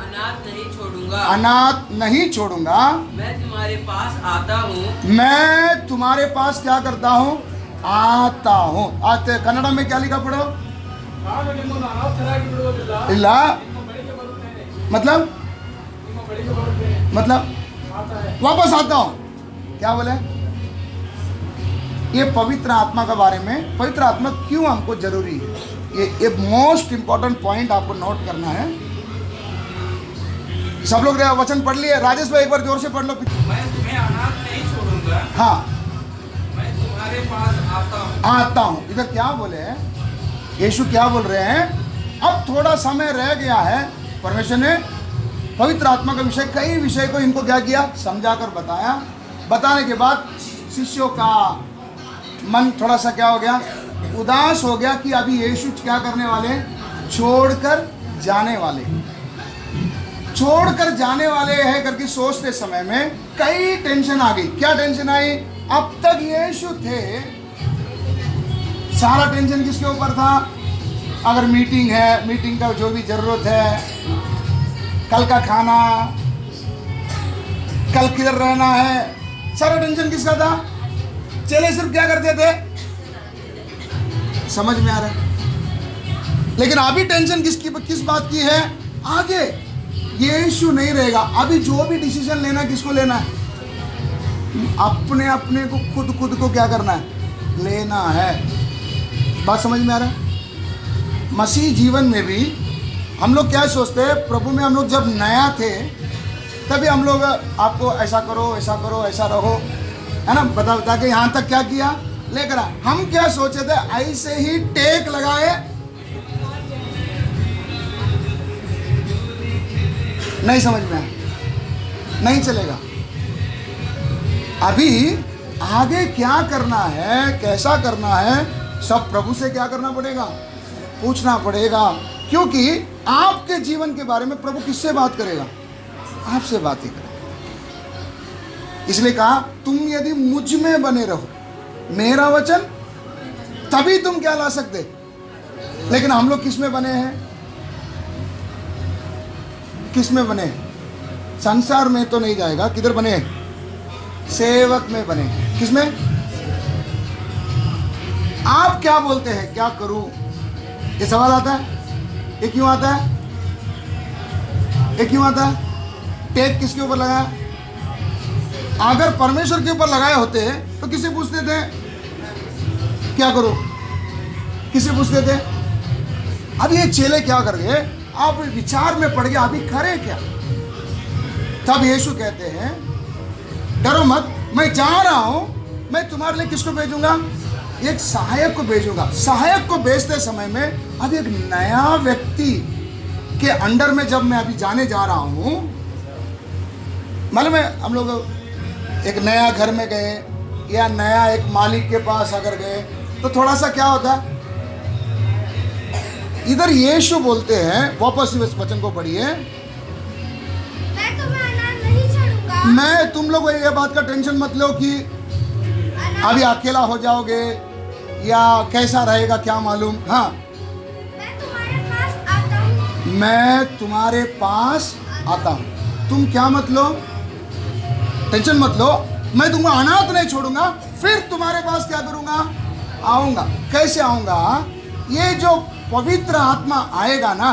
अनाथ नहीं छोड़ूंगा, मैं तुम्हारे पास आता हूँ। मैं तुम्हारे पास क्या करता हूँ, आता हूँ। आते कन्नड़ में क्या लिखा पढ़ो, ಇಲ್ಲ मतलब वापस आता हूँ। क्या बोले? ये पवित्र आत्मा के बारे में, पवित्र आत्मा क्यों हमको जरूरी है, ये मोस्ट इंपॉर्टेंट पॉइंट आपको नोट करना है। सब लोग वचन पढ़ लिए? राजेश भाई एक बार जोर से पढ़ लो। मैं तुम्हें अनाथ नहीं छोड़ूंगा, हाँ, मैं तुम्हारे पास आता हूँ। इधर क्या बोले हैं, यीशु क्या बोल रहे हैं? अब थोड़ा समय रह गया है, परमेश्वर ने पवित्र आत्मा का विषय, कई विषय को इनको क्या किया, समझाकर बताया। बताने के बाद शिष्यों का मन थोड़ा सा क्या हो गया, उदास हो गया कि अभी यीशु क्या करने वाले, छोड़कर जाने वाले हैं करके सोचते समय में कई टेंशन आ गई। क्या टेंशन आई? अब तक यीशु थे, सारा टेंशन किसके ऊपर था? अगर मीटिंग है, मीटिंग का जो भी जरूरत है, कल का खाना, कल किधर रहना है, सारा टेंशन किसका था? चेले सिर्फ क्या करते थे? समझ में आ रहा है? लेकिन अभी टेंशन किस बात की है? आगे यीशु नहीं रहेगा। अभी जो भी डिसीजन लेना है, किसको लेना है? अपने को खुद को क्या करना है, लेना है। बात समझ में आ रहा है? मसीह जीवन में भी हम लोग क्या सोचते हैं, प्रभु में हम लोग जब नया थे तभी हम लोग आपको ऐसा करो, ऐसा करो, ऐसा रहो, है ना, बता बता के यहाँ तक क्या किया, लेकर आए। हम क्या सोचे थे, ऐसे ही टेक लगाए, नहीं समझ में आया, नहीं चलेगा। अभी आगे क्या करना है, कैसा करना है, सब प्रभु से क्या करना पड़ेगा, पूछना पड़ेगा। क्योंकि आपके जीवन के बारे में प्रभु किससे बात करेगा, आपसे बात ही करेगा। इसलिए कहा तुम यदि मुझ में बने रहो, मेरा वचन, तभी तुम क्या ला सकते। लेकिन हम लोग किस में बने हैं, किस में बने हैं, संसार में तो नहीं जाएगा, किधर बने हैं, सेवक में बने हैं। किस में, आप क्या बोलते हैं, क्या करूं, ये सवाल आता है। ये क्यों आता है, ये क्यों आता है, टेक किसके ऊपर लगाया, अगर परमेश्वर के ऊपर लगाए होते तो किसे पूछते थे, क्या करो, किसे पूछते थे। अब ये चेले क्या कर गए, आप विचार में पड़ गए, अभी करें क्या। तब यीशु कहते हैं डरो मत, मैं जा रहा हूं, मैं तुम्हारे लिए किसको भेजूंगा, एक सहायक को भेजूंगा। सहायक को भेजते समय में अब एक नया व्यक्ति के अंडर में जब मैं अभी जाने जा रहा हूं, मालूम है, हम लोग एक नया घर में गए या नया एक मालिक के पास अगर गए तो थोड़ा सा क्या होता है। इधर यीशु बोलते हैं, वापस इस वचन को पढ़िए, मैं तुम्हें अनाथ नहीं छोड़ूंगा। मैं, तुम लोग ये बात का टेंशन मत लो कि अभी अकेला हो जाओगे या कैसा रहेगा क्या मालूम। हाँ, मैं तुम्हारे पास आता हूँ। मैं तुम्हारे पास आता हूँ। तुम क्या मत लो, टेंशन मत लो, मैं तुमको अनाथ नहीं छोड़ूंगा, फिर तुम्हारे पास क्या करूंगा, आऊंगा। कैसे आऊंगा, ये जो पवित्र आत्मा आएगा ना,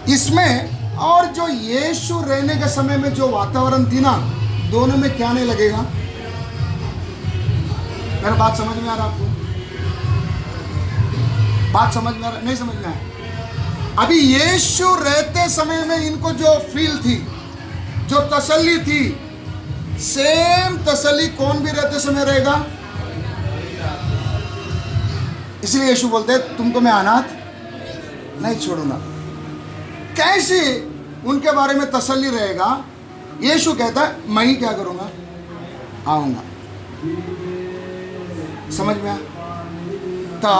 इसमें और जो यीशु रहने के समय में जो वातावरण थी ना, दोनों में क्या नहीं लगेगा। मेरा बात समझ में आ रहा आपको, बात समझ में आ रहा, नहीं समझ में आया। अभी यीशु रहते समय में इनको जो फील थी, जो तसल्ली थी, सेम तसल्ली कौन भी रहते समय रहेगा। इसलिए यीशु बोलते हैं तुमको मैं अनाथ नहीं छोड़ूंगा। कैसे उनके बारे में तसल्ली रहेगा, यीशु कहता है मैं ही क्या करूंगा, आऊंगा। समझ में आया। तो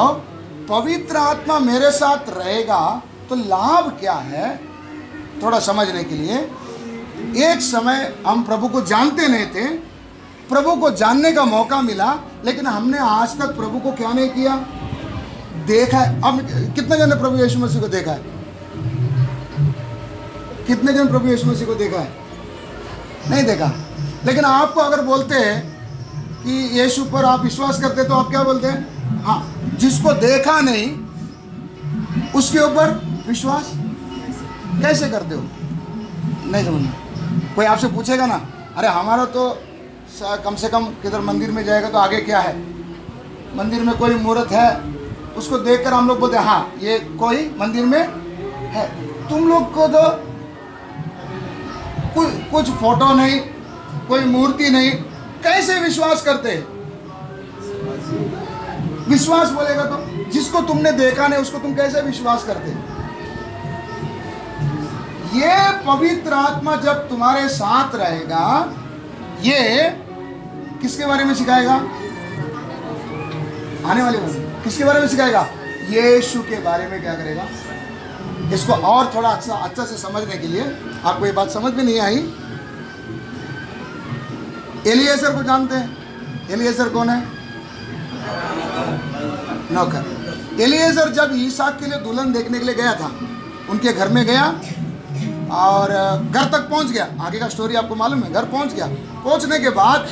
पवित्र आत्मा मेरे साथ रहेगा तो लाभ क्या है, थोड़ा समझने के लिए। एक समय हम प्रभु को जानते नहीं थे, प्रभु को जानने का मौका मिला, लेकिन हमने आज तक प्रभु को क्या नहीं किया, देखा है। अब कितने जन ने प्रभु यीशु मसीह को देखा है, कितने जन प्रभु यीशु मसीह को देखा है, नहीं देखा। लेकिन आपको अगर बोलते हैं कि यीशु पर आप विश्वास करते तो आप क्या बोलते हैं, हाँ। जिसको देखा नहीं उसके ऊपर विश्वास कैसे करते हो, नहीं समझना। कोई आपसे पूछेगा ना, अरे हमारा तो कम से कम किधर मंदिर में जाएगा तो आगे क्या है, मंदिर में कोई मूर्त है, उसको देखकर हम लोग बोलते हैं हाँ ये कोई मंदिर में है। तुम लोग को तो कुछ फोटो नहीं, कोई मूर्ति नहीं, कैसे विश्वास करते हैं। विश्वास बोलेगा तो जिसको तुमने देखा नहीं उसको तुम कैसे विश्वास करते। ये पवित्र आत्मा जब तुम्हारे साथ रहेगा, ये किसके बारे में सिखाएगा, आने वाले बारे में किसके बारे में सिखाएगा, यीशु के बारे में क्या करेगा। इसको और थोड़ा अच्छा से समझने के लिए, आपको ये बात समझ में नहीं आई। एलिएजर को जानते हैं, एलिएजर कौन है, नौकर। एलिएजर जब ईसाक के लिए दुल्हन देखने के लिए गया था, उनके घर में गया और घर तक पहुंच गया। आगे का स्टोरी आपको मालूम है। घर पहुंच गया, पहुंचने के बाद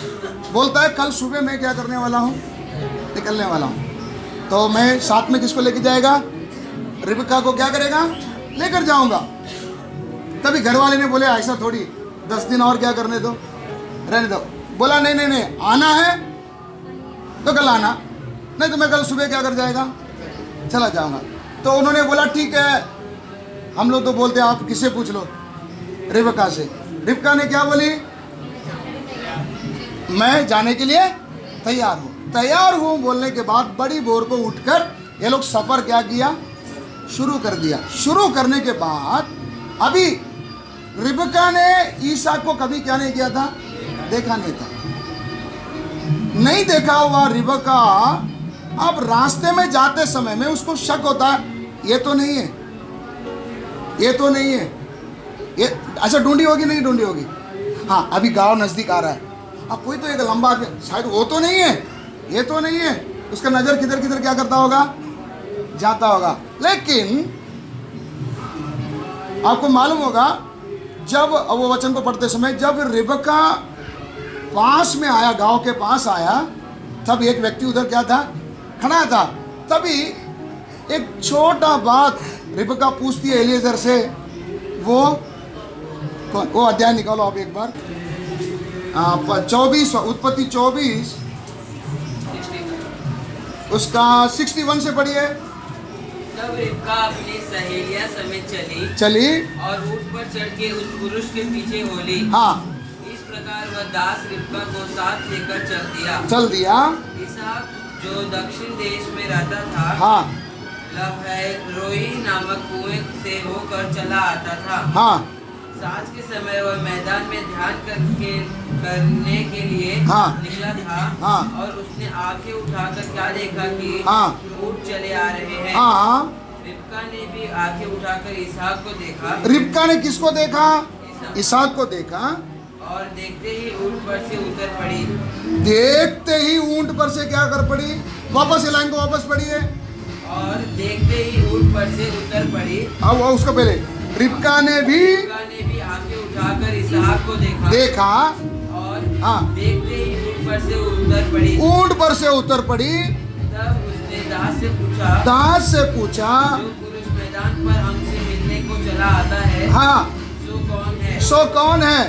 बोलता है कल सुबह मैं क्या करने वाला हूं, निकलने वाला हूं। तो मैं साथ में किसको लेके जाएगा, रिबका को क्या करेगा, लेकर जाऊंगा। तभी घर वाले ने बोले ऐसा थोड़ी, 10 दिन और क्या करने दो, रहने दो। बोला नहीं नहीं नहीं, आना है तो कल आना, नहीं तो मैं कल सुबह क्या कर जाएगा, चला जाऊंगा। तो उन्होंने बोला ठीक है, हम लोग तो बोलते हैं आप किससे पूछ लो, रिबका से। रिबका ने क्या बोली, मैं जाने के लिए तैयार हूँ। तैयार हूँ बोलने के बाद बड़ी भोर को उठकर ये लोग सफ़र क्या किया, शुरू कर दिया। शुरू करने के बाद अभी रिबका ने ईसाक को कभी क्या नहीं किया था, देखा नहीं था। नहीं देखा हुआ रिबका अब रास्ते में जाते समय में उसको शक होता है, ये तो नहीं है, ये तो नहीं है, ये अच्छा ढूंढी होगी, नहीं ढूंढी होगी। हाँ अभी गांव नज़दीक आ रहा है, अब कोई तो एक लंबा आदमी, शायद वो तो नहीं है, ये तो नहीं है। उसका नज़र किधर किधर क्या करता होगा, जाता होगा। लेकिन आपको मालूम होगा जब वो वचन को पढ़ते समय जब रिबका पास में आया, गांव के पास आया, तब एक व्यक्ति उधर क्या था, खड़ा था। तभी एक छोटा बात रिबका पूछती है एलिएजर से, वो कौन, वो अध्याय निकालो आप एक बार, 24 उत्पत्ति 24 उसका 61 से पढ़िए। तब रिबका अपनी सहेलियां समेत चली और ऊँट पर चढ़ के उस पुरुष के पीछे होली। हाँ इस प्रकार वह दास रिबका को साथ लेकर चल दिया। इसहाक जो दक्षिण देश में रहता था, हाँ लहरोई नामक कुएं से होकर चला आता था। हाँ सांझ के समय वह मैदान में ध्यान करने के लिए हाँ निकला था। हाँ और उसने आंखें उठाकर क्या देखा कि हाँ ऊँट चले आ रहे हैं। हाँ रिबका ने भी आंखें उठाकर इसहाक को देखा। रिबका ने किसको देखा, इसहाक को देखा। और देखते ही ऊँट पर से उतर पड़ी। देखते ही ऊंट पर से क्या कर पड़ी, वापस ये लाइन को वापस पढ़िए। और देखते ही ऊँट पर से उतर पड़ी। अब उसको पहले रिबका ने भी आंखें उठाकर इसहाक को देखा। और हाँ देखते ही ऊँट पर से उतर पड़ी। ऊंट पर से उतर पड़ी। तब उसने दास से पूछा, जो पुरुष मैदान पर हमसे मिलने को चला आता है, हाँ सो कौन है?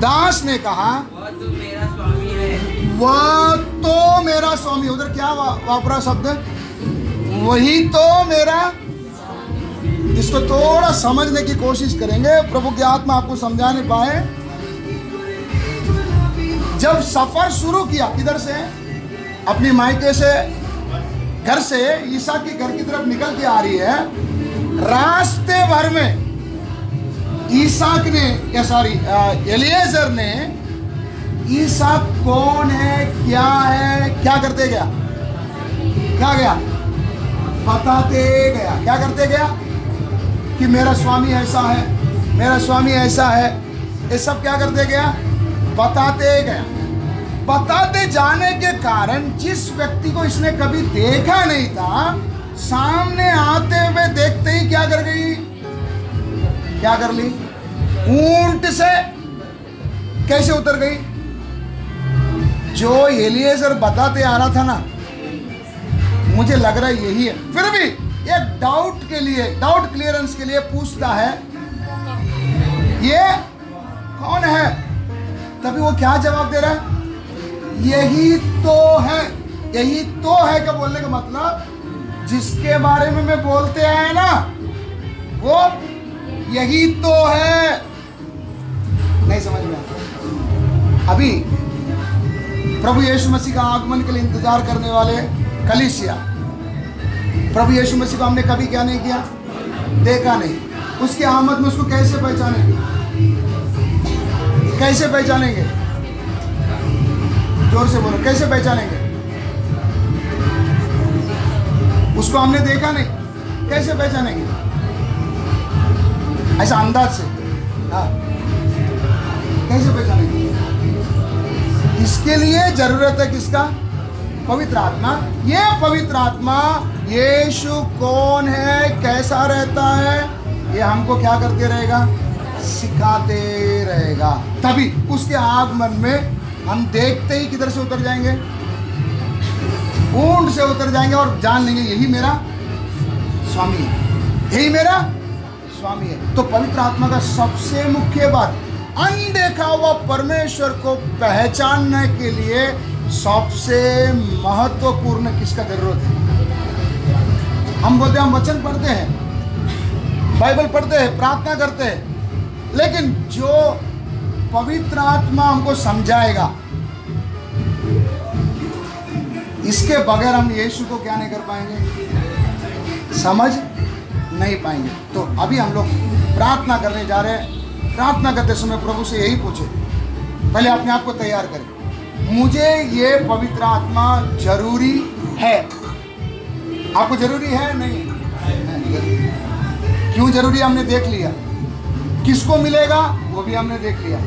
दास ने कहा वह तो मेरा स्वामी है। वह तो मेरा स्वामी, उधर क्या वापरा शब्द, वही तो मेरा। इसको थोड़ा समझने की कोशिश करेंगे, प्रभु की आत्मा आपको समझा नहीं पाए। जब सफर शुरू किया, किधर से, अपनी मायके से, घर से ईसाक के घर की तरफ निकल के आ रही है, रास्ते भर में ईसाक ने या सॉरी एलिएजर ने ईसाक कौन है, क्या करते गया, बताते गया। क्या करते गया कि मेरा स्वामी ऐसा है, मेरा स्वामी ऐसा है, ये सब क्या करते गया, बताते गया। बताते जाने के कारण जिस व्यक्ति को इसने कभी देखा नहीं था, सामने आते हुए देखते ही क्या कर गई, क्या कर ली, ऊंट से कैसे उतर गई। जो एलिएजर बताते आ रहा था ना, मुझे लग रहा है यही है। फिर भी एक डाउट के लिए, डाउट क्लियरेंस के लिए पूछता है, ये कौन है। तभी वो क्या जवाब दे रहा है, यही तो है। यही तो है का बोलने का मतलब, जिसके बारे में मैं बोलते आए ना, वो यही तो है। नहीं समझ में आता। अभी प्रभु यीशु मसीह का आगमन के लिए इंतजार करने वाले कलीसिया, प्रभु यीशु मसीह को हमने कभी क्या नहीं किया, देखा नहीं। उसके आमद में उसको कैसे पहचानेंगे, कैसे पहचानेंगे, जोर से बोलो, कैसे पहचानेंगे। उसको हमने देखा नहीं, कैसे पहचानेंगे, ऐसा अंदाज से, हाँ कैसे पहचानेंगे। इसके लिए जरूरत है किसका, पवित्र आत्मा। ये पवित्र आत्मा यीशु कौन है, कैसा रहता है, ये हमको क्या करते रहेगा, सिखाते रहेगा। तभी उसके आगमन में हम देखते ही किधर से उतर जाएंगे, ऊंट से उतर जाएंगे और जान लेंगे यही मेरा स्वामी है, यही मेरा स्वामी है। तो पवित्र आत्मा का सबसे मुख्य बात, अनदेखा हुआ परमेश्वर को पहचानने के लिए सबसे महत्वपूर्ण किसका जरूरत है। हम बोलते हैं, हम वचन पढ़ते हैं, बाइबल पढ़ते हैं, प्रार्थना करते हैं, लेकिन जो पवित्र आत्मा हमको समझाएगा। इसके बगैर हम यीशु को क्या नहीं कर पाएंगे, समझ नहीं पाएंगे। तो अभी हम लोग प्रार्थना करने जा रहे हैं। प्रार्थना करते समय प्रभु से यही पूछे, पहले अपने आप को तैयार करें, मुझे ये पवित्र आत्मा जरूरी है। आपको जरूरी है नहीं? क्यों जरूरी है हमने देख लिया। किसको मिलेगा वो भी हमने देख लिया।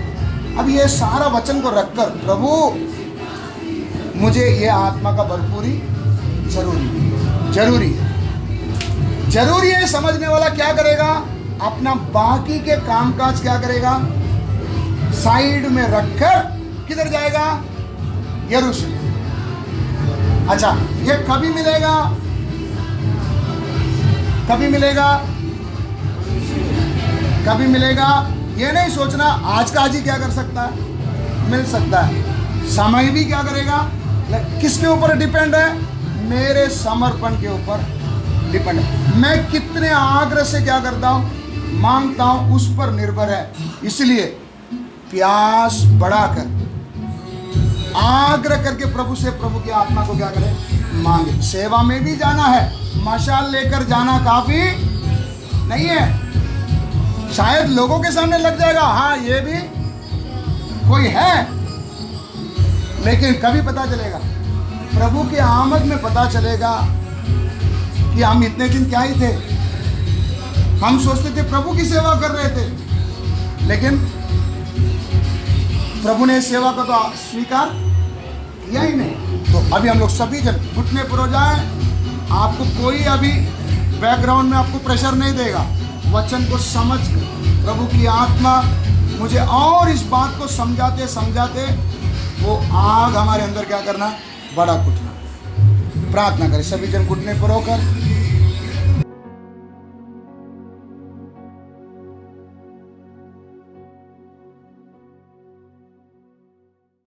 अब ये सारा वचन को रखकर, प्रभु मुझे ये आत्मा का भरपूरी जरूरी है। समझने वाला क्या करेगा, अपना बाकी के कामकाज क्या करेगा, साइड में रखकर किधर जाएगा, यरूशलेम। अच्छा, ये कभी मिलेगा, कभी मिलेगा। ये नहीं सोचना आज का आज ही क्या कर सकता है, मिल सकता है। समय भी क्या करेगा, किसके ऊपर डिपेंड है, मेरे समर्पण के ऊपर डिपेंड है। मैं कितने आग्रह से क्या करता हूँ, मांगता हूँ, उस पर निर्भर है। इसलिए प्यास बढ़ाकर आग्रह करके प्रभु से, प्रभु की आत्मा को क्या करें, मांगे। सेवा में भी जाना है, मशाल लेकर जाना काफी नहीं है। शायद लोगों के सामने लग जाएगा, हाँ ये भी कोई है, लेकिन कभी पता चलेगा, प्रभु की आमद में पता चलेगा कि हम इतने दिन क्या ही थे। हम सोचते थे प्रभु की सेवा कर रहे थे, लेकिन प्रभु ने सेवा को तो स्वीकार किया ही नहीं। तो अभी हम लोग सभी जन घुटने पर हो जाए। आपको कोई अभी बैकग्राउंड में आपको प्रेशर नहीं देगा। वचन को समझ कर प्रभु की आत्मा मुझे और इस बात को समझाते समझाते वो आग हमारे अंदर क्या करना, बड़ा कुटना। प्रार्थना करें सभी जन घुटने पर होकर।